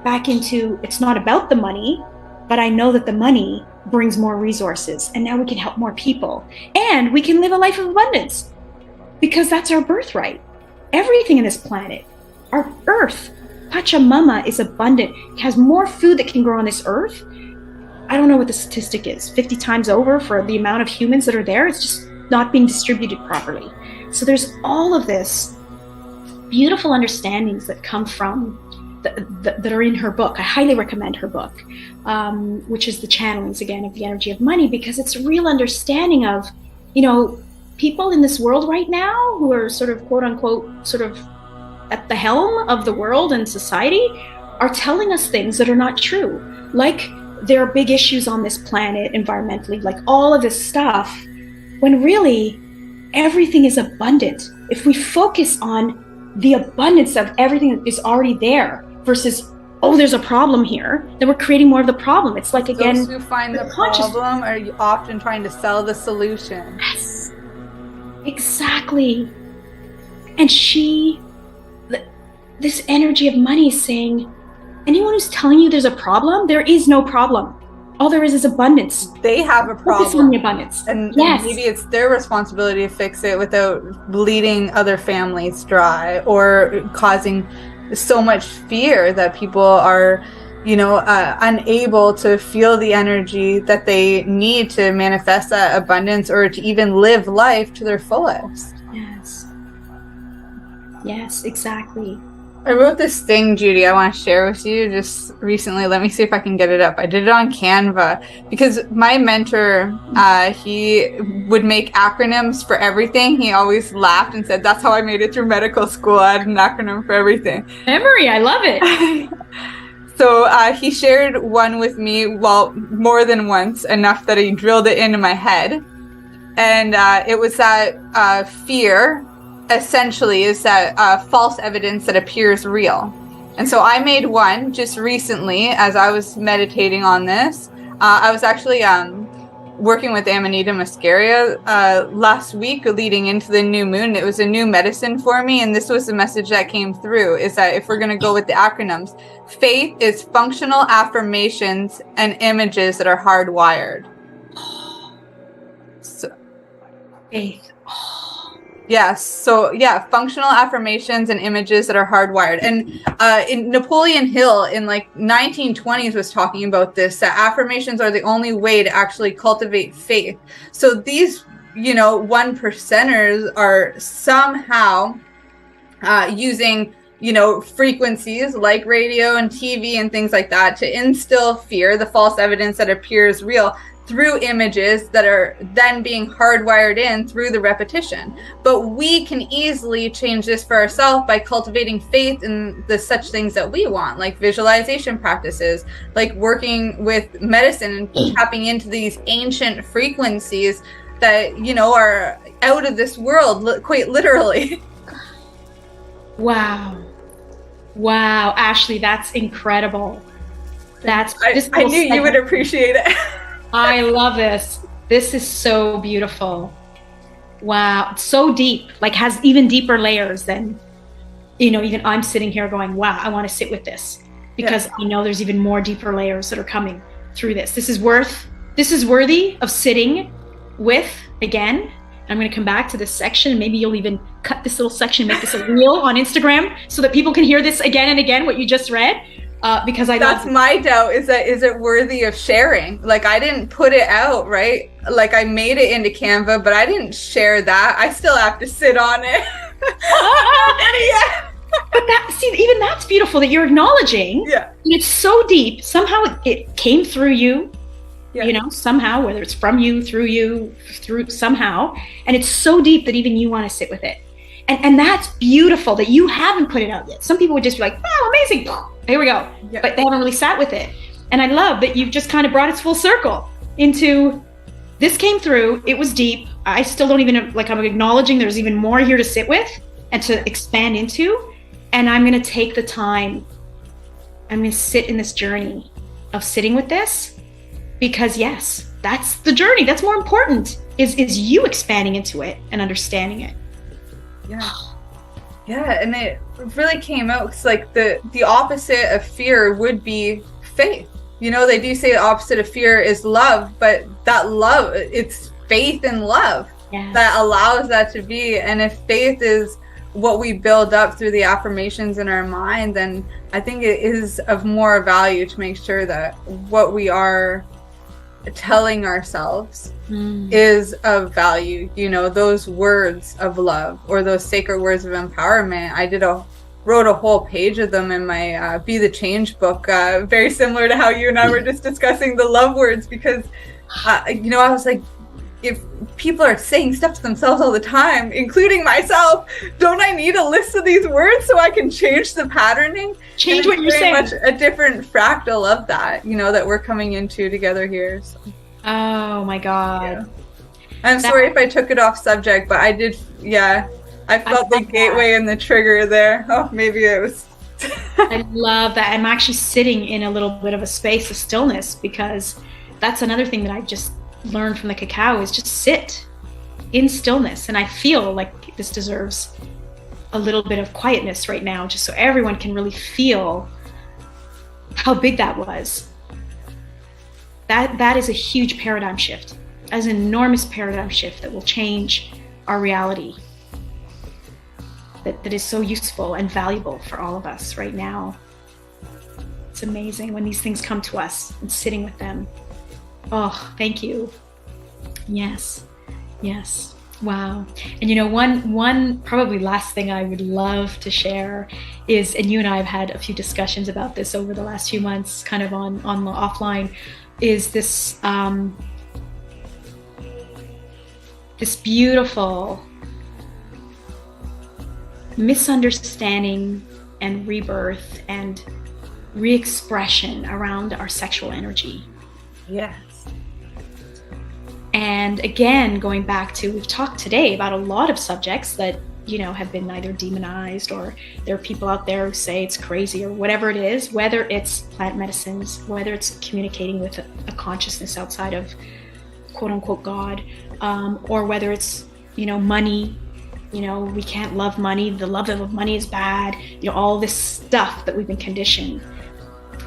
back into, it's not about the money, but I know that the money brings more resources, and now we can help more people, and we can live a life of abundance, because that's our birthright. Everything in this planet, our earth, Pachamama, is abundant, has more food that can grow on this earth. I don't know what the statistic is, 50 times over for the amount of humans that are there. It's just not being distributed properly. So there's all of this beautiful understandings that come from, that are in her book. I highly recommend her book, which is the channelings, again, of the energy of money, because it's a real understanding of, people in this world right now who are sort of, quote unquote, sort of at the helm of the world and society, are telling us things that are not true. Like, there are big issues on this planet environmentally, like all of this stuff, when really everything is abundant. If we focus on the abundance of everything that is already there versus, oh, there's a problem here, then we're creating more of the problem. It's like, again, those who find the problem are often trying to sell the solution. Yes. Exactly. And this energy of money is saying, anyone who's telling you there's a problem, there is no problem. All there is abundance. They have a problem. Focus on the abundance. And yes. Maybe it's their responsibility to fix it without bleeding other families dry, or causing so much fear that people are unable to feel the energy that they need to manifest that abundance, or to even live life to their fullest. Yes, exactly. I wrote this thing, Judy, I want to share with you just recently. Let me see if I can get it up. I did it on Canva because my mentor, he would make acronyms for everything. He always laughed and said, that's how I made it through medical school. I had an acronym for everything. Memory, I love it. So he shared one with me, well, more than once, enough that he drilled it into my head. And it was that fear, essentially, is that false evidence that appears real. And so I made one just recently as I was meditating on this. I was actually working with Amanita Muscaria last week leading into the new moon. It was a new medicine for me, and this was the message that came through, is that if we're going to go with the acronyms, faith is functional affirmations and images that are hardwired. So, faith. Yes. So yeah, functional affirmations and images that are hardwired. And in Napoleon Hill in like 1920s was talking about this, that affirmations are the only way to actually cultivate faith. So these, one percenters are somehow using, frequencies like radio and TV and things like that to instill fear, the false evidence that appears real, through images that are then being hardwired in through the repetition. But we can easily change this for ourselves by cultivating faith in the such things that we want, like visualization practices, like working with medicine and tapping into these ancient frequencies that, are out of this world, quite literally. Wow, Ashley, that's incredible. I knew you would appreciate it. I love this. This is so beautiful. Wow. So deep, like has even deeper layers than, even I'm sitting here going, wow, I want to sit with this because I know there's even more deeper layers that are coming through this. This is worthy of sitting with again. I'm going to come back to this section. Maybe you'll even cut this little section, make this a reel on Instagram so that people can hear this again and again, what you just read. Because that's my doubt, is it worthy of sharing? Like, I didn't put it out, right? Like, I made it into Canva, but I didn't share that. I still have to sit on it. Yeah. But even that's beautiful that you're acknowledging. Yeah. And it's so deep. Somehow it came through you, somehow, whether it's from you, through somehow. And it's so deep that even you want to sit with it. And that's beautiful that you haven't put it out yet. Some people would just be like, oh, amazing. Here we go. Yeah. But they haven't really sat with it. And I love that you've just kind of brought it full circle into this came through. It was deep. I still don't even, I'm acknowledging there's even more here to sit with and to expand into. And I'm going to take the time. I'm going to sit in this journey of sitting with this because yes, that's the journey. That's more important is you expanding into it and understanding it. Yeah, and it really came out because like the opposite of fear would be faith. They do say the opposite of fear is love, but that love, it's faith and love that allows that to be. And if faith is what we build up through the affirmations in our mind, then I think it is of more value to make sure that what we are telling ourselves is of value. Those words of love or those sacred words of empowerment. I wrote a whole page of them in my Be the Change book, very similar to how you and I were just discussing the love words, because I was like, if people are saying stuff to themselves all the time, including myself, don't I need a list of these words so I can change the patterning? Change what you're saying. Much a different fractal of that, that we're coming into together here. So. Oh my God. I'm sorry if I took it off subject, but I did. Yeah, I felt the gateway and the trigger there. Oh, maybe it was. I love that. I'm actually sitting in a little bit of a space of stillness because that's another thing that I just learned from the cacao is just sit in stillness. And I feel like this deserves a little bit of quietness right now, just so everyone can really feel how big that was. That is a huge paradigm shift. That is an enormous paradigm shift that will change our reality. That is so useful and valuable for all of us right now. It's amazing when these things come to us and sitting with them. Oh, thank you. Yes. Wow. And one probably last thing I would love to share is, and you and I have had a few discussions about this over the last few months, kind of on the offline, is this this beautiful misunderstanding and rebirth and re-expression around our sexual energy. Yes. And again, going back to, we've talked today about a lot of subjects that, have been either demonized, or there are people out there who say it's crazy or whatever it is, whether it's plant medicines, whether it's communicating with a consciousness outside of quote unquote God, or whether it's, money, we can't love money. The love of money is bad. All this stuff that we've been conditioned.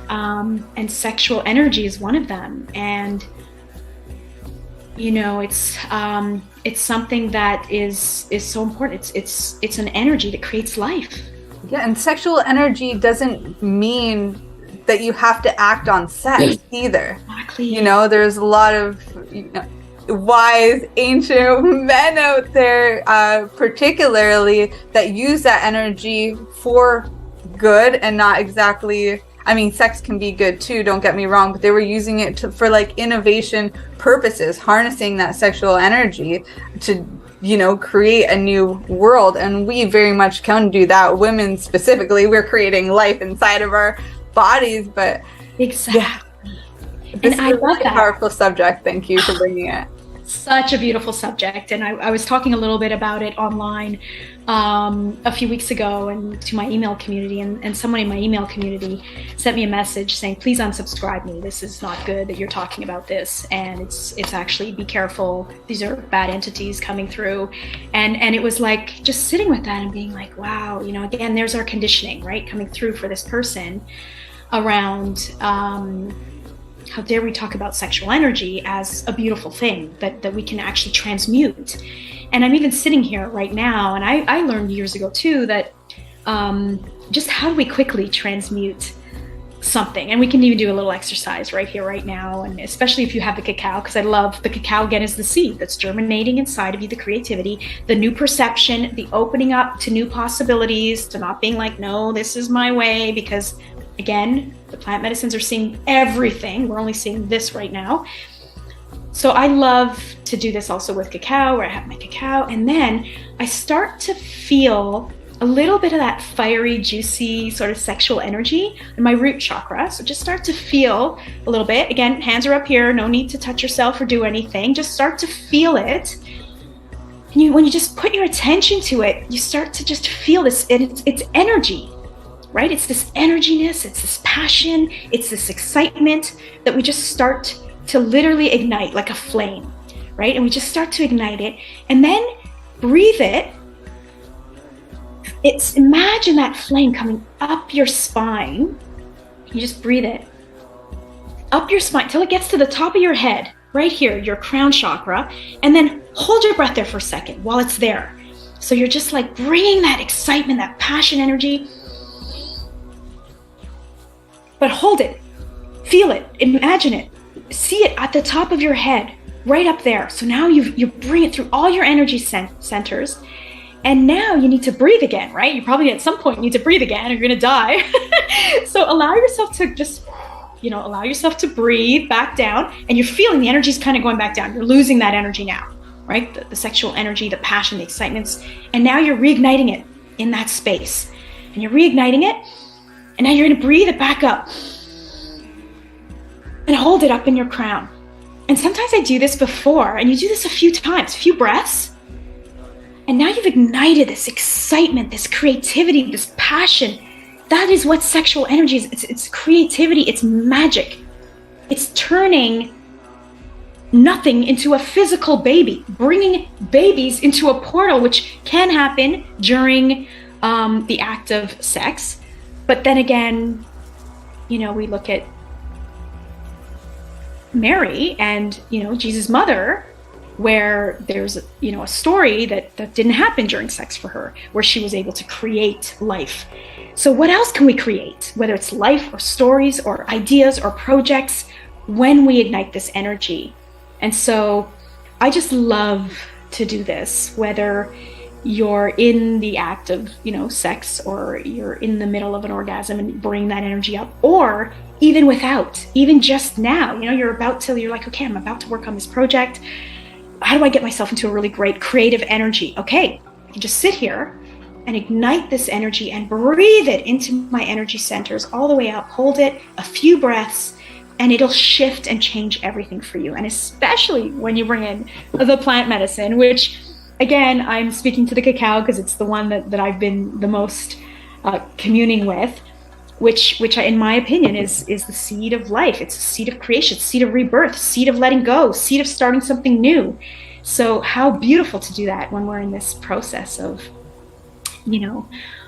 And sexual energy is one of them. And it's something that is so important. It's an energy that creates life. Yeah, and sexual energy doesn't mean that you have to act on sex either. Exactly. There's a lot of wise ancient men out there, particularly, that use that energy for good and not exactly. I mean, sex can be good too, don't get me wrong, but they were using it for like innovation purposes, harnessing that sexual energy to, create a new world. And we very much can do that. Women specifically, we're creating life inside of our bodies, but exactly. Yeah. This is a really powerful subject. Thank you for bringing it. Such a beautiful subject. And I was talking a little bit about it online a few weeks ago and to my email community, and someone in my email community sent me a message saying, please unsubscribe me. This is not good that you're talking about this. And it's actually, be careful. These are bad entities coming through. And it was like just sitting with that and being like, wow, again, there's our conditioning, right? Coming through for this person around, how dare we talk about sexual energy as a beautiful thing that we can actually transmute. And I'm even sitting here right now, and I learned years ago too that just how do we quickly transmute something. And we can even do a little exercise right here, right now, and especially if you have the cacao, because I love the cacao. Again, is the seed that's germinating inside of you, the creativity, the new perception, the opening up to new possibilities, to not being like, no, this is my way, because again, the plant medicines are seeing everything. We're only seeing this right now. So I love to do this also with cacao, where I have my cacao, and then I start to feel a little bit of that fiery, juicy sort of sexual energy in my root chakra. So just start to feel a little bit. Again, hands are up here. No need to touch yourself or do anything. Just start to feel it. And when you just put your attention to it, you start to just feel this. It's energy. Right? It's this energiness, it's this passion, it's this excitement that we just start to literally ignite like a flame, right? And we just start to ignite it and then breathe it. Imagine that flame coming up your spine. You just breathe it up your spine till it gets to the top of your head, right here, your crown chakra, and then hold your breath there for a second while it's there. So you're just like bringing that excitement, that passion energy. But hold it, feel it, imagine it, see it at the top of your head, right up there. So now you bring it through all your energy centers, and now you need to breathe again, right? You probably at some point need to breathe again, or you're gonna die. So allow yourself to just, allow yourself to breathe back down, and you're feeling the energy's kind of going back down. You're losing that energy now, right? The sexual energy, the passion, the excitements, and now you're reigniting it in that space, and you're reigniting it. And now you're going to breathe it back up and hold it up in your crown. And sometimes I do this before, and you do this a few times, a few breaths. And now you've ignited this excitement, this creativity, this passion. That is what sexual energy is. It's creativity. It's magic. It's turning nothing into a physical baby, bringing babies into a portal, which can happen during the act of sex. But then again, we look at Mary and, Jesus' mother, where there's, a story that didn't happen during sex for her, where she was able to create life. So what else can we create, whether it's life or stories or ideas or projects, when we ignite this energy? And so I just love to do this, whether you're in the act of, sex, or you're in the middle of an orgasm and bring that energy up, or even without, even just now, you're like, okay, I'm about to work on this project. How do I get myself into a really great creative energy? Okay, I can just sit here and ignite this energy and breathe it into my energy centers all the way up, hold it a few breaths, and it'll shift and change everything for you. And especially when you bring in the plant medicine, which, again, I'm speaking to the cacao because it's the one that I've been the most communing with, which in my opinion is the seed of life. It's a seed of creation, seed of rebirth, seed of letting go, seed of starting something new. So how beautiful to do that when we're in this process of,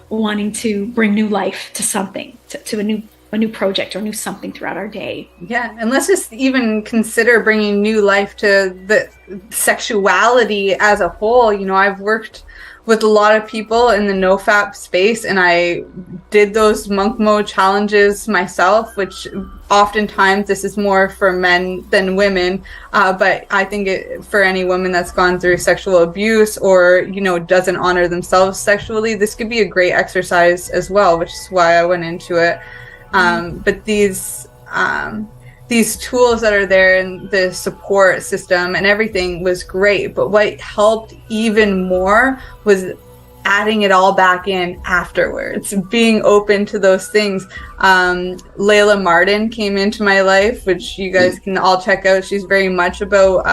wanting to bring new life to something, to a new a new project or new something throughout our day. Yeah, and let's just even consider bringing new life to the sexuality as a whole. You know, I've worked with a lot of people in the NoFap space, and I did those monk mode challenges myself, which oftentimes this is more for men than women, but I think for any woman that's gone through sexual abuse or, you know, doesn't honor themselves sexually, this could be a great exercise as well, which is why I went into it. But these tools that are there and the support system and everything was great. But what helped even more was adding it all back in afterwards, being open to those things. Layla Martin came into my life, which you guys can all check out. She's very much about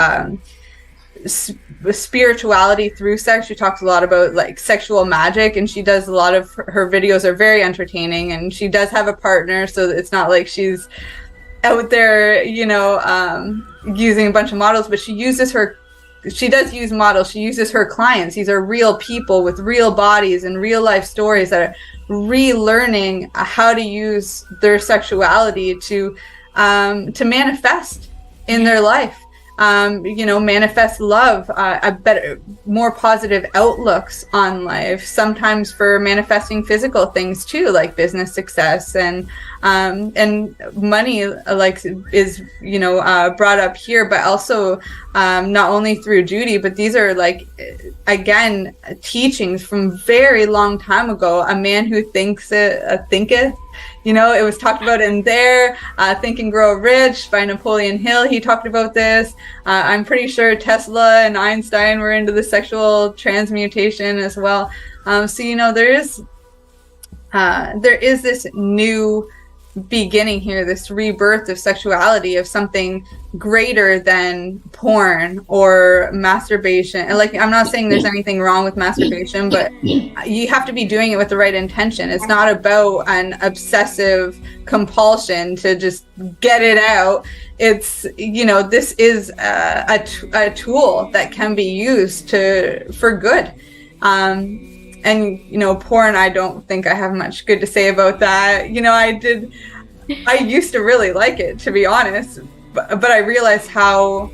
spirituality through sex. She talks a lot about like sexual magic, and she does a lot of her videos are very entertaining, and she does have a partner, so it's not like she's out there, you know, using a bunch of models, but she does use models. She uses her clients. These are real people with real bodies and real life stories that are relearning how to use their sexuality to manifest in their life. You know, manifest love, a better, more positive outlooks on life, sometimes for manifesting physical things too, like business success and money, like is, you know, brought up here, but also not only through Judy, but these are like, again, teachings from very long time ago. A man who thinketh. You know, it was talked about in there, Think and Grow Rich by Napoleon Hill. He talked about this. I'm pretty sure Tesla and Einstein were into the sexual transmutation as well. So, you know, there is this new beginning here, this rebirth of sexuality, of something greater than porn or masturbation. And like, I'm not saying there's anything wrong with masturbation, but you have to be doing it with the right intention. It's not about an obsessive compulsion to just get it out. It's, you know, this is a tool that can be used for good. And, you know, porn, I don't think I have much good to say about that. You know, I used to really like it, to be honest, but I realized how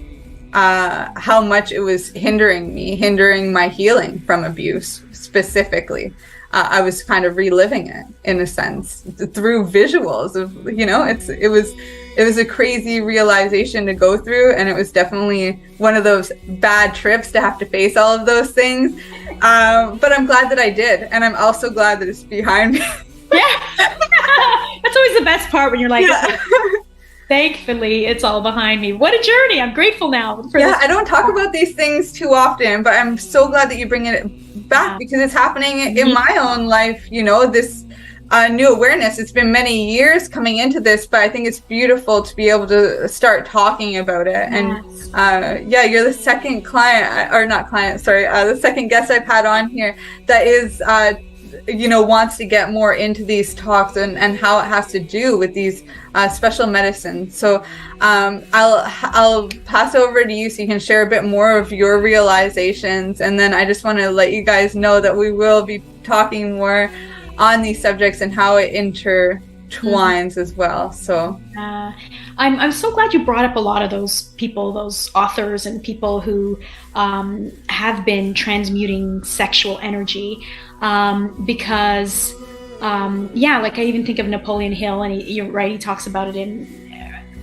much it was hindering my healing from abuse specifically. I was kind of reliving it in a sense through visuals of, you know, it was a crazy realization to go through, and it was definitely one of those bad trips to have to face all of those things. But I'm glad that I did, and I'm also glad that it's behind me. Yeah, that's always the best part when you're like, yeah. Thankfully, it's all behind me. What a journey! I'm grateful now. I don't talk about these things too often, but I'm so glad that you bring it back because it's happening in my own life. You know, this new awareness. It's been many years coming into this, but I think it's beautiful to be able to start talking about it. Yes. And you're the second the second guest I've had on here that is you know, wants to get more into these talks and how it has to do with these special medicines. So I'll pass over to you so you can share a bit more of your realizations, and then I just want to let you guys know that we will be talking more on these subjects and how it intertwines as well. So I'm so glad you brought up a lot of those people, those authors and people who have been transmuting sexual energy, because like I even think of Napoleon Hill, and you're right, he talks about it in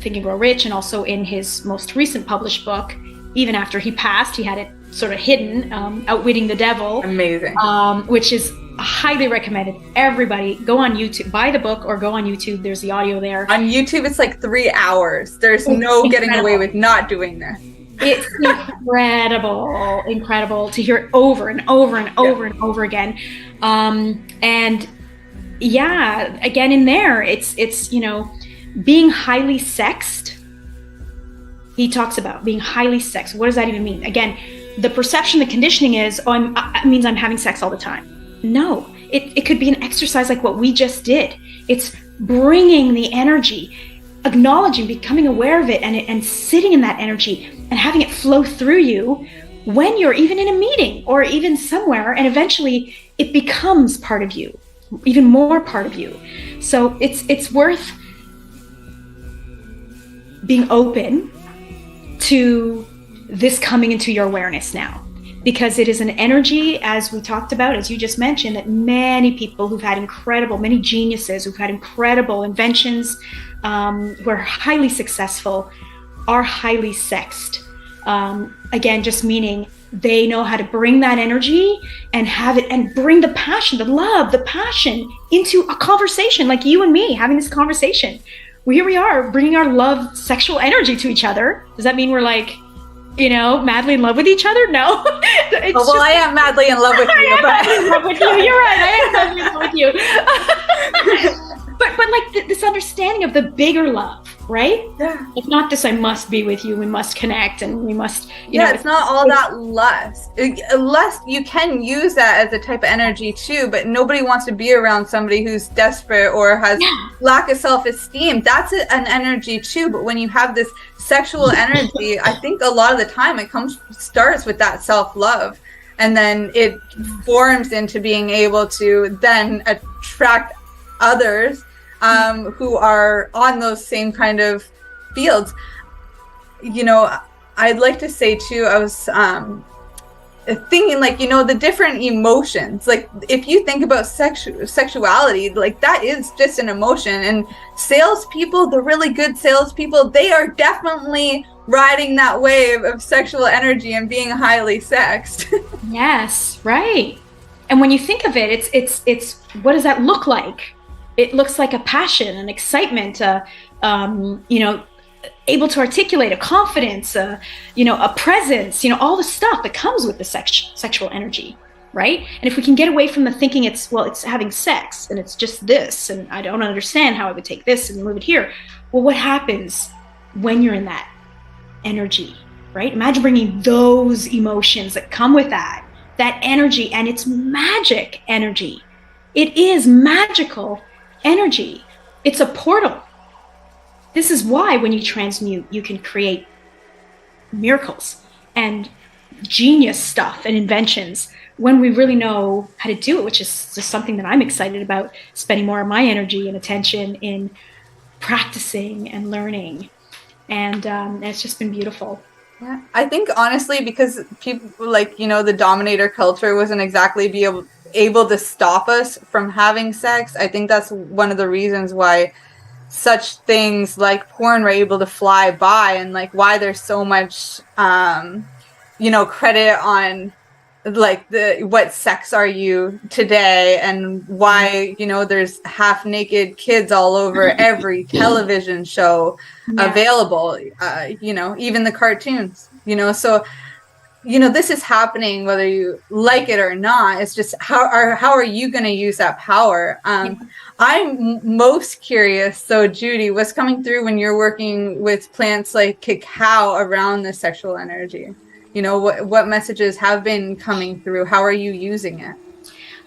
Think and Grow Rich, and also in his most recent published book. Even after he passed, he had it sort of hidden, Outwitting the Devil. Amazing. Which is highly recommended. Everybody go on YouTube, buy the book, or go on YouTube. There's the audio there. On YouTube, it's like 3 hours. There's no getting away with not doing this. It's incredible to hear it over and over and over and over again. And yeah, again, in there, it's, you know, being highly sexed. He talks about being highly sexed. What does that even mean? Again, the perception, the conditioning is, it means I'm having sex all the time. No, it could be an exercise like what we just did. It's bringing the energy, acknowledging, becoming aware of it, and sitting in that energy and having it flow through you when you're even in a meeting or even somewhere, and eventually it becomes part of you, even more part of you. So it's worth being open to this coming into your awareness now, because it is an energy, as we talked about, as you just mentioned, that many people who've had many geniuses who've had incredible inventions, who are highly successful, are highly sexed. Again, just meaning they know how to bring that energy and have it, and bring the passion, the love, the passion into a conversation, like you and me having this conversation. Well, here we are bringing our love, sexual energy to each other. Does that mean we're like, madly in love with each other? No. I am madly in love with you. You're right. I am madly in love with you. but like this understanding of the bigger love, right? Yeah. It's not this, I must be with you, we must connect, and we must, it's not all that lust. Lust, you can use that as a type of energy too, but nobody wants to be around somebody who's desperate or has lack of self-esteem. That's an energy too. But when you have this sexual energy, I think a lot of the time it starts with that self-love, and then it forms into being able to then attract others who are on those same kind of fields. I'd like to say too, I was thinking, like, the different emotions, like if you think about sexuality, like that is just an emotion, and salespeople, the really good salespeople, they are definitely riding that wave of sexual energy and being highly sexed. Yes, right. And when you think of it, it's what does that look like? It looks like a passion, an excitement, able to articulate, a confidence, a presence, all the stuff that comes with the sexual energy, right? And if we can get away from the thinking it's having sex and it's just this, and I don't understand how I would take this and move it here. Well, what happens when you're in that energy, right? Imagine bringing those emotions that come with that energy, and it's magic energy. It is magical energy. It's a portal. This is why when you transmute, you can create miracles and genius stuff and inventions when we really know how to do it, which is just something that I'm excited about, spending more of my energy and attention in practicing and learning. And it's just been beautiful. Yeah, I think honestly, because people the dominator culture wasn't exactly able to stop us from having sex. I think that's one of the reasons why such things like porn were able to fly by, and like why there's so much credit on like what sex are you today, and why there's half naked kids all over every television show available, even the cartoons, so this is happening whether you like it or not. It's just how are you going to use that power? I'm most curious. So Judy, what's coming through when you're working with plants like cacao around the sexual energy? What messages have been coming through? How are you using it?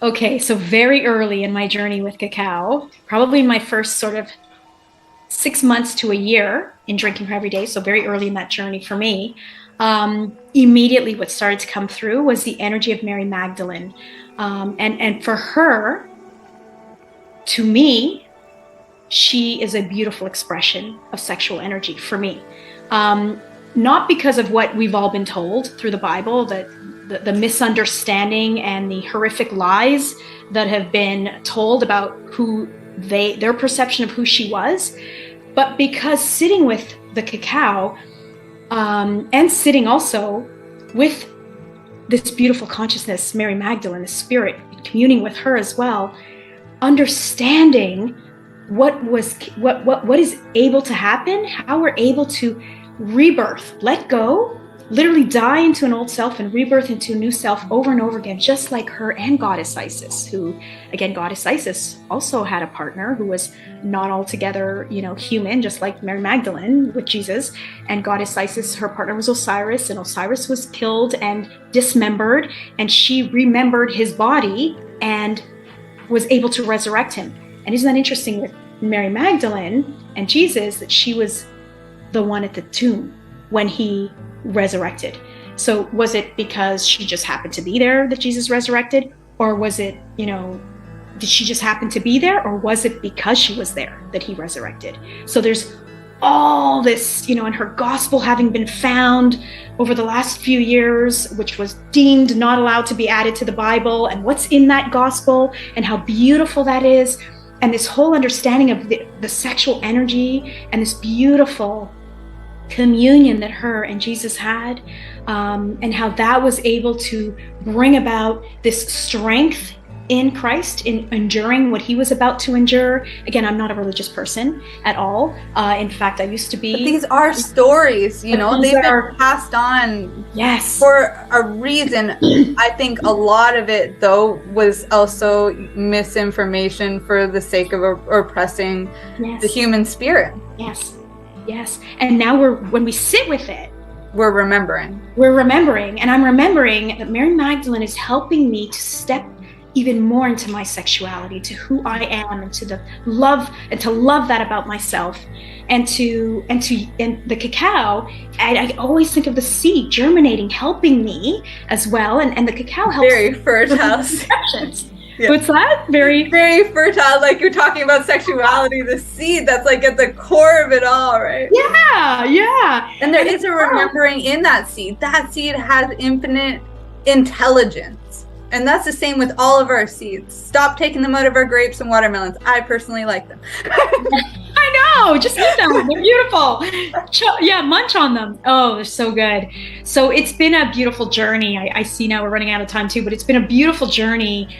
Okay, so very early in my journey with cacao, probably in my first sort of 6 months to a year in drinking her every day, so very early in that journey for me, immediately what started to come through was the energy of Mary Magdalene. And for her, to me, she is a beautiful expression of sexual energy for me. Not because of what we've all been told through the Bible, that the misunderstanding and the horrific lies that have been told about their perception of who she was, but because sitting with the cacao, and sitting also with this beautiful consciousness, Mary Magdalene, the spirit, communing with her as well, understanding what is able to happen, how we're able to rebirth, let go, literally die into an old self and rebirth into a new self over and over again, just like her and Goddess Isis, who, again, Goddess Isis also had a partner who was not altogether, human, just like Mary Magdalene with Jesus. And Goddess Isis, her partner was Osiris, and Osiris was killed and dismembered, and she remembered his body and was able to resurrect him. And isn't that interesting with Mary Magdalene and Jesus, that she was the one at the tomb when he resurrected? So was it because she just happened to be there that Jesus resurrected, or was it did she just happen to be there, or was it because she was there that he resurrected? So there's all this, and her gospel having been found over the last few years, which was deemed not allowed to be added to the Bible, and what's in that gospel and how beautiful that is, and this whole understanding of the sexual energy and this beautiful communion that her and Jesus had, and how that was able to bring about this strength in Christ, in enduring what he was about to endure. Again, I'm not a religious person at all. In fact, I used to be. But these are stories, they've been passed on for a reason. I think a lot of it, though, was also misinformation for the sake of oppressing the human spirit. Yes. And now when we sit with it, we're remembering. And I'm remembering that Mary Magdalene is helping me to step even more into my sexuality, to who I am, and to the love, and to love that about myself, and the cacao. I always think of the seed germinating, helping me as well, and the cacao helps. Very fertile. Yeah. What's that? Very, very fertile. Like you're talking about sexuality, the seed that's like at the core of it all, right? Yeah. And there is a remembering in that seed. That seed has infinite intelligence. And that's the same with all of our seeds. Stop taking them out of our grapes and watermelons. I personally like them. I know, just eat them. They're beautiful. Munch on them. Oh, they're so good. So it's been a beautiful journey. I see now we're running out of time too, but it's been a beautiful journey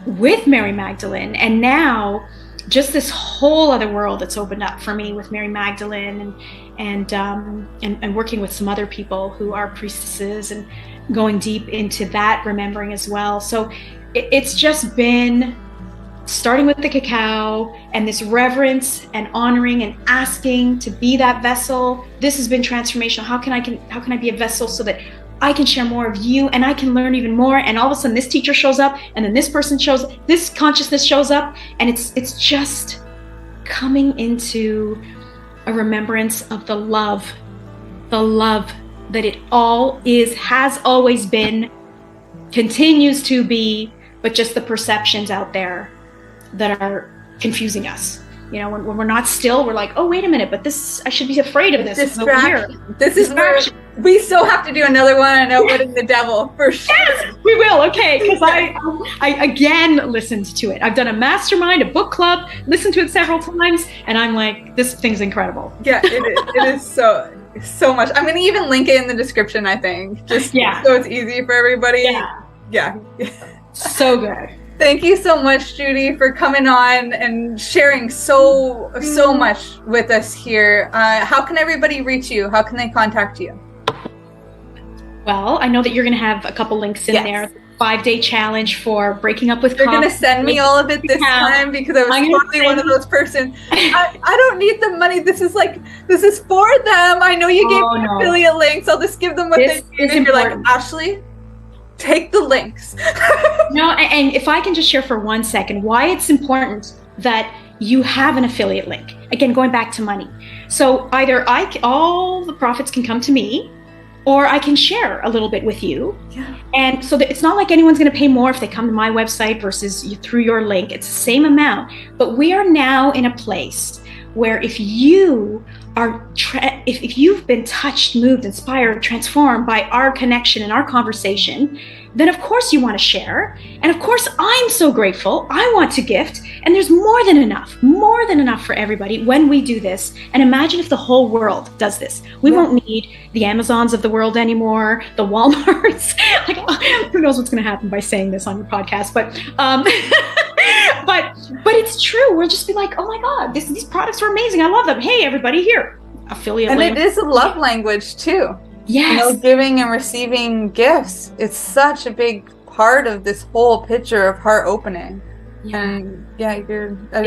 with Mary Magdalene. And now just this whole other world that's opened up for me with Mary Magdalene, and working with some other people who are priestesses, and going deep into that remembering as well. So it's just been starting with the cacao and this reverence and honoring and asking to be that vessel. This has been transformational. How can I be a vessel so that I can share more of you, and I can learn even more? And all of a sudden this teacher shows up, and then this person shows, this consciousness shows up, and it's just coming into a remembrance of the love that it all is, has always been, continues to be, but just the perceptions out there that are confusing us. When we're not still, we're like, oh, wait a minute, but this, I should be afraid of this. Distraction. This is where we still have to do another one on outwitting the devil, for sure. Yes, we will. Okay, because I again listened to it. I've done a mastermind, a book club, listened to it several times, and I'm like, this thing's incredible. Yeah, it is. It is so much. I'm going to even link it in the description, I think, just so it's easy for everybody. Yeah. So good. Thank you so much, Judy, for coming on and sharing so much with us here. How can everybody reach you? How can they contact you? Well, I know that you're going to have a couple links in there. 5-day challenge for breaking up with. You're going to send me all of it this time, because I was totally one of those persons. I don't need the money. This is for them. I know you gave me affiliate links. I'll just give them what they need. And you're like, Ashley, take the links. No, and if I can just share for 1 second why it's important that you have an affiliate link. Again, going back to money. So either all the profits can come to me, or I can share a little bit with you. Yeah. And so that it's not like anyone's going to pay more if they come to my website versus through your link. It's the same amount. But we are now in a place where if you are, if you've been touched, moved, inspired, transformed by our connection and our conversation, then of course you want to share. And of course I'm so grateful. I want to gift. And there's more than enough for everybody when we do this. And imagine if the whole world does this. We won't need the Amazons of the world anymore, the Walmarts. Like, who knows what's going to happen by saying this on your podcast, but but it's true. We'll just be like, oh my God, these products are amazing. I love them. Hey, everybody, here, affiliate and link. It is a love language too. Yes. Giving and receiving gifts. It's such a big part of this whole picture of heart opening. Yeah. And you're a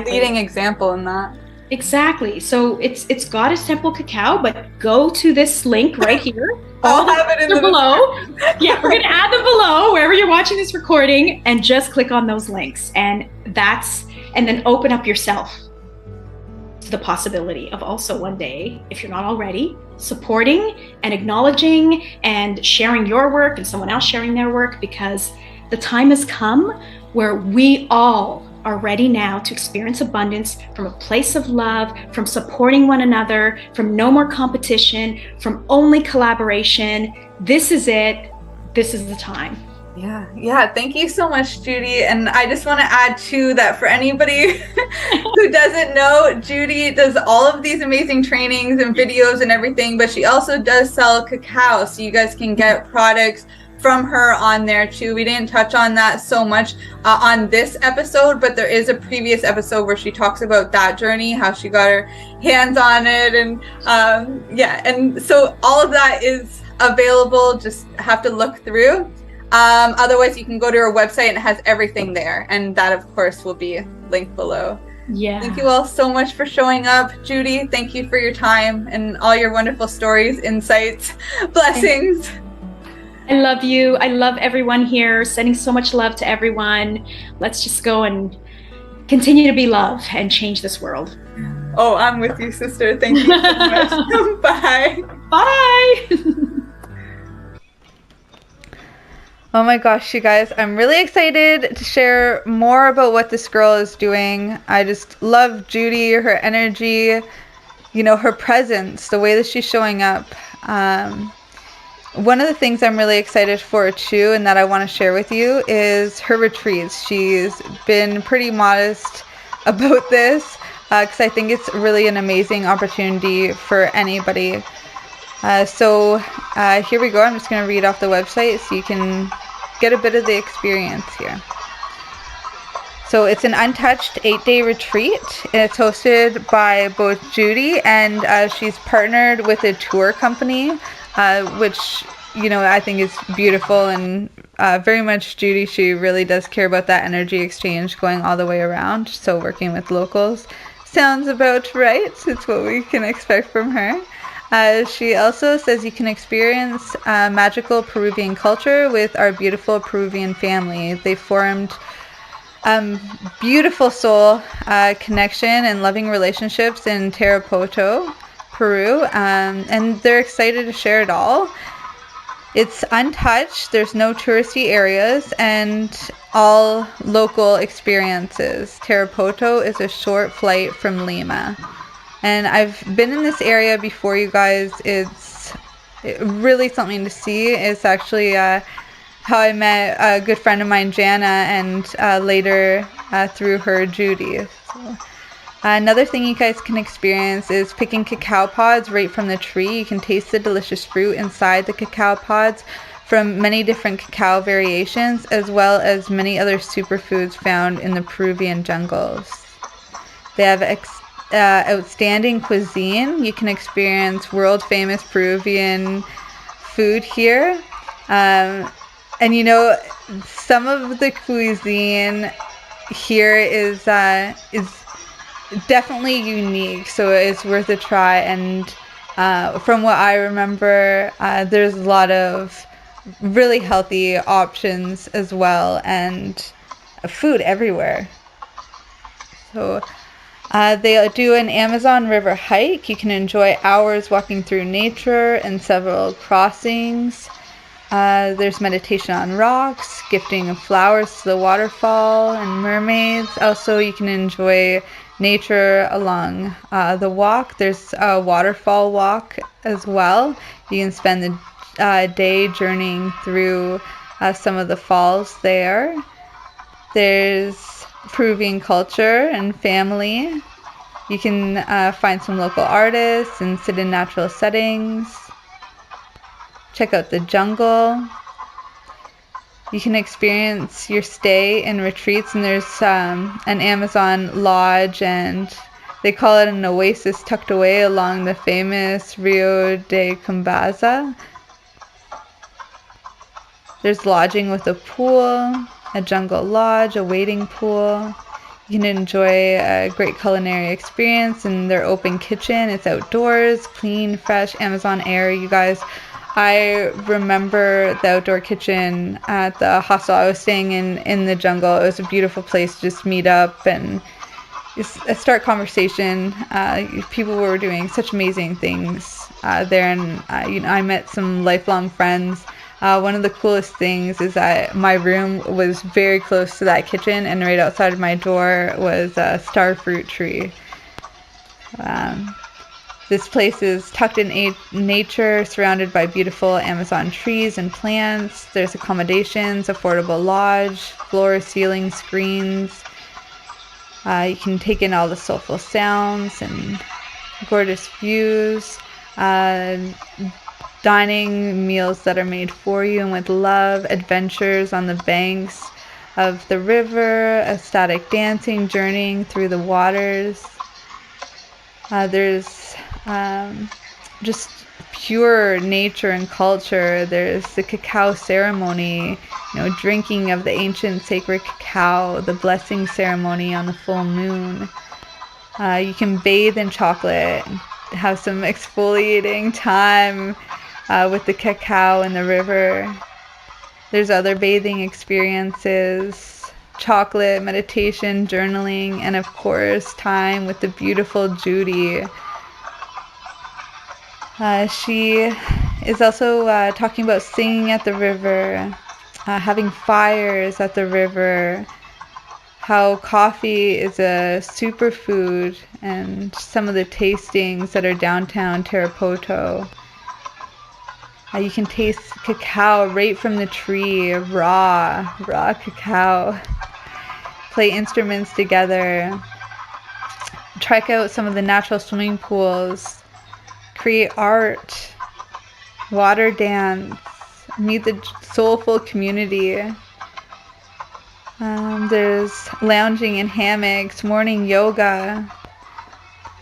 leading example in that. Exactly. So it's Goddess Temple Cacao, but go to this link right here. I'll have it in the below. Yeah, we're going to add them below wherever you're watching this recording, and just click on those links. And then open up yourself to the possibility of also one day, if you're not already, supporting and acknowledging and sharing your work and someone else sharing their work, because the time has come where we all are ready now to experience abundance from a place of love, from supporting one another, from no more competition, from only collaboration. This is it. This is the time. Yeah. Thank you so much, Judy. And I just want to add too that for anybody who doesn't know, Judy does all of these amazing trainings and videos and everything, but she also does sell cacao. So you guys can get products from her on there too. We didn't touch on that so much on this episode, but there is a previous episode where she talks about that journey, how she got her hands on it. And and so all of that is available. Just have to look through. Otherwise, you can go to her website and it has everything there. And that, of course, will be linked below. Yeah. Thank you all so much for showing up. Judy, thank you for your time and all your wonderful stories, insights, blessings. I love you. I love everyone here. Sending so much love to everyone. Let's just go and continue to be love and change this world. Oh, I'm with you, sister. Thank you so much. Bye. Bye. Oh my gosh, you guys, I'm really excited to share more about what this girl is doing. I just love Judy, her energy, her presence, the way that she's showing up. One of the things I'm really excited for too, and that I want to share with you, is her retreats. She's been pretty modest about this because I think it's really an amazing opportunity for anybody. So here we go. I'm just going to read off the website so you can get a bit of the experience here. So it's an untouched 8-day retreat. It's hosted by both Judy and she's partnered with a tour company, which, I think is beautiful, and very much Judy, she really does care about that energy exchange going all the way around. So working with locals sounds about right. It's what we can expect from her. She also says you can experience magical Peruvian culture with our beautiful Peruvian family. They formed beautiful soul connection and loving relationships in Tarapoto, Peru, and they're excited to share it all. It's untouched, there's no touristy areas, and all local experiences. Tarapoto is a short flight from Lima. And I've been in this area before, you guys. It's really something to see. It's actually how I met a good friend of mine, Jana, and later through her, Judy. So, another thing you guys can experience is picking cacao pods right from the tree. You can taste the delicious fruit inside the cacao pods from many different cacao variations, as well as many other superfoods found in the Peruvian jungles. They have outstanding cuisine. You can experience world famous Peruvian food here, and some of the cuisine here is definitely unique, so it's worth a try. And from what I remember, there's a lot of really healthy options as well, and food everywhere. So they do an Amazon River hike. You can enjoy hours walking through nature and several crossings. There's meditation on rocks, gifting of flowers to the waterfall, and mermaids. Also, you can enjoy nature along the walk. There's a waterfall walk as well. You can spend the day journeying through some of the falls there. There's Peruvian culture and family. You can find some local artists and sit in natural settings. Check out the jungle. You can experience your stay in retreats, and there's an Amazon lodge, and they call it an oasis tucked away along the famous Rio de Cambaza. There's lodging with a pool, a jungle lodge, a wading pool. You can enjoy a great culinary experience in their open kitchen. It's outdoors, clean, fresh, Amazon air. You guys, I remember the outdoor kitchen at the hostel I was staying in the jungle. It was a beautiful place to just meet up and just start conversation. People were doing such amazing things there, and I met some lifelong friends One of the coolest things is that my room was very close to that kitchen, and right outside of my door was a starfruit tree. This place is tucked in nature, surrounded by beautiful Amazon trees and plants. There's accommodations, affordable lodge, floor-ceiling screens. You can take in all the soulful sounds and gorgeous views. Dining meals that are made for you and with love. Adventures on the banks of the river. Ecstatic dancing, journeying through the waters. There's just pure nature and culture. There's the cacao ceremony, drinking of the ancient sacred cacao, the blessing ceremony on the full moon. You can bathe in chocolate, have some exfoliating time with the cacao in the river. There's other bathing experiences, chocolate, meditation, journaling, and of course time with the beautiful Judy. She is also talking about singing at the river, having fires at the river, how coffee is a superfood, and some of the tastings that are downtown Tarapoto. You can taste cacao right from the tree, raw cacao. Play instruments together. Check out some of the natural swimming pools. Create art. Water dance. Meet the soulful community. There's lounging in hammocks, morning yoga.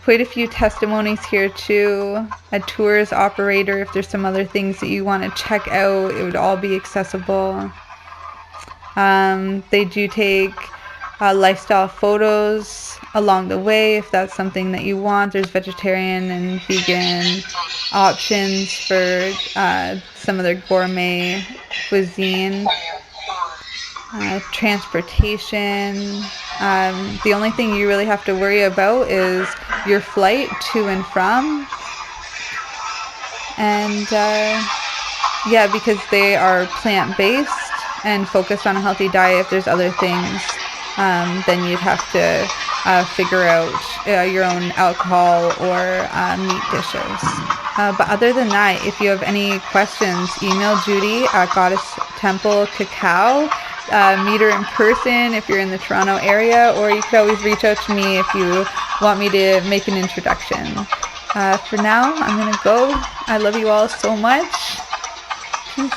Quite a few testimonies here too. A tours operator, if there's some other things that you want to check out, it would all be accessible. They do take lifestyle photos along the way if that's something that you want. There's vegetarian and vegan options for some of their gourmet cuisine. Transportation. The only thing you really have to worry about is your flight to and from. And yeah, because they are plant-based and focused on a healthy diet, if there's other things, then you'd have to figure out your own alcohol or meat dishes. But other than that, if you have any questions, email Judy at Goddess Temple Cacao. Meet her in person if you're in the Toronto area, or you could always reach out to me if you want me to make an introduction. For now, I'm gonna go. I love you all so much. Peace.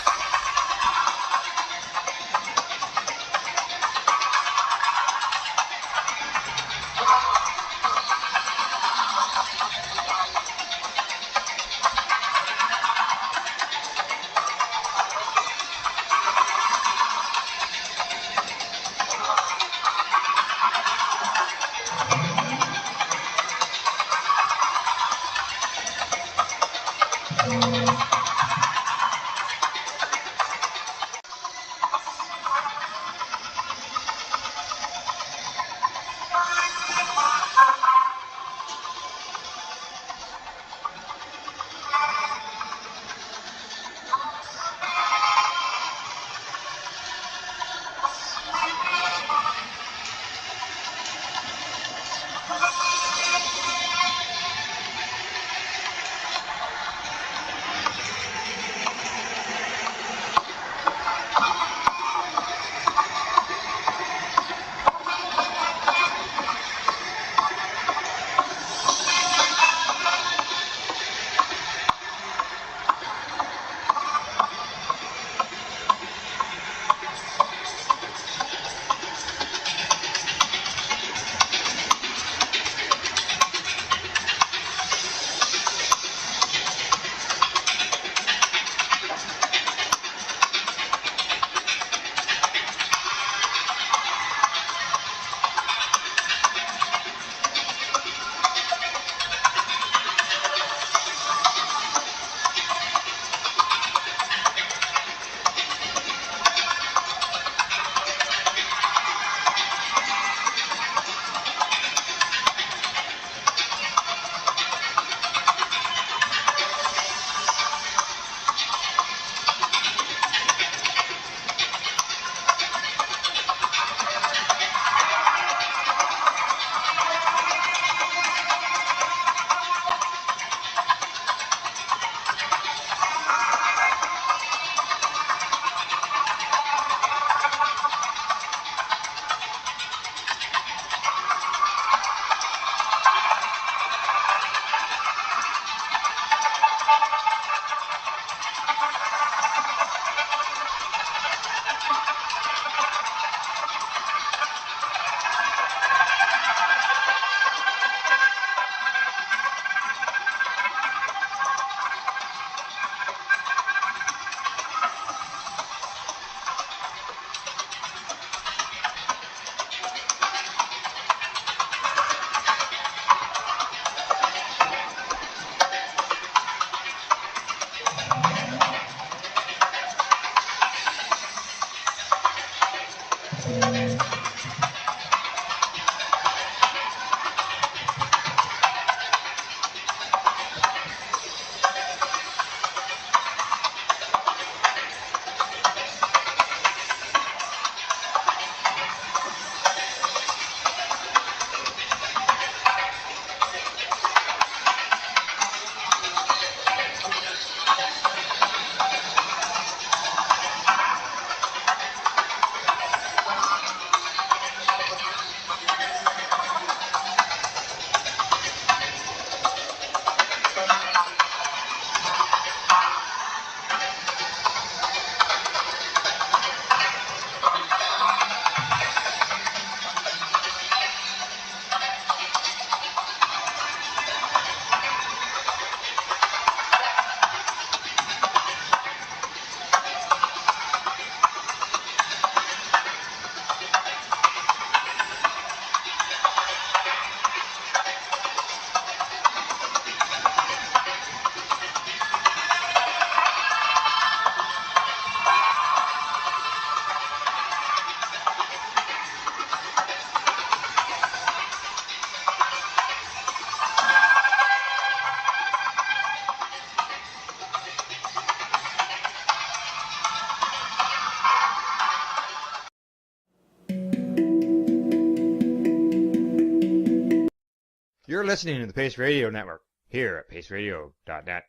listening to the Pace Radio Network here at paceradio.net.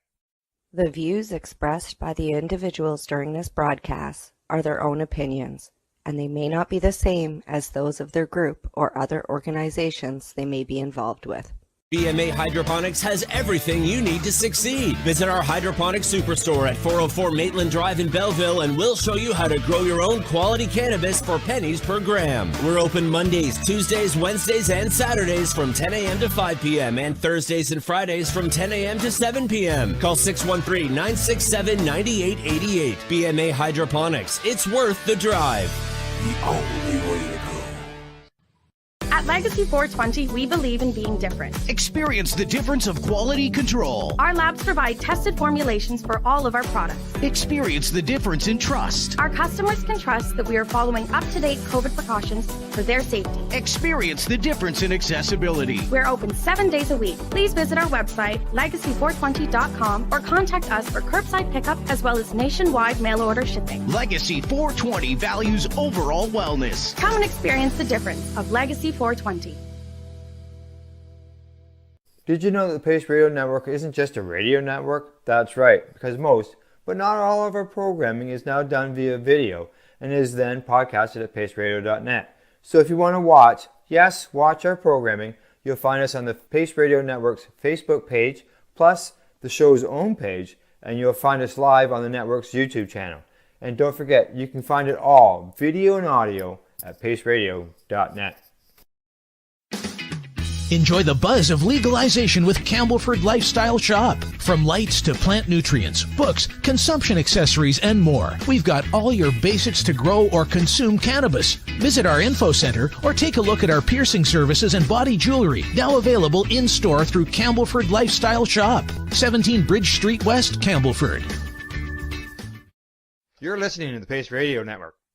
The views expressed by the individuals during this broadcast are their own opinions, and they may not be the same as those of their group or other organizations they may be involved with. BMA Hydroponics has everything you need to succeed. Visit our hydroponics superstore at 404 Maitland Drive in Belleville, and we'll show you how to grow your own quality cannabis for pennies per gram. We're open Mondays, Tuesdays, Wednesdays, and Saturdays from 10 a.m. to 5 p.m. and Thursdays and Fridays from 10 a.m. to 7 p.m. Call 613-967-9888. BMA Hydroponics. It's worth the drive. The only way to go. At Legacy 420, we believe in being different. Experience the difference of quality control. Our labs provide tested formulations for all of our products. Experience the difference in trust. Our customers can trust that we are following up-to-date COVID precautions for their safety. Experience the difference in accessibility. We're open 7 days a week. Please visit our website, legacy420.com, or contact us for curbside pickup as well as nationwide mail order shipping. Legacy 420 values overall wellness. Come and experience the difference of Legacy 420. Did you know that the Pace Radio Network isn't just a radio network? That's right, because most, but not all of our programming is now done via video and is then podcasted at paceradio.net. So if you want to watch our programming, you'll find us on the Pace Radio Network's Facebook page, plus the show's own page, and you'll find us live on the network's YouTube channel. And don't forget, you can find it all, video and audio, at paceradio.net. Enjoy the buzz of legalization with Campbellford Lifestyle Shop. From lights to plant nutrients, books, consumption accessories, and more, we've got all your basics to grow or consume cannabis. Visit our info center or take a look at our piercing services and body jewelry, now available in-store through Campbellford Lifestyle Shop, 17 Bridge Street West, Campbellford. You're listening to the Pace Radio Network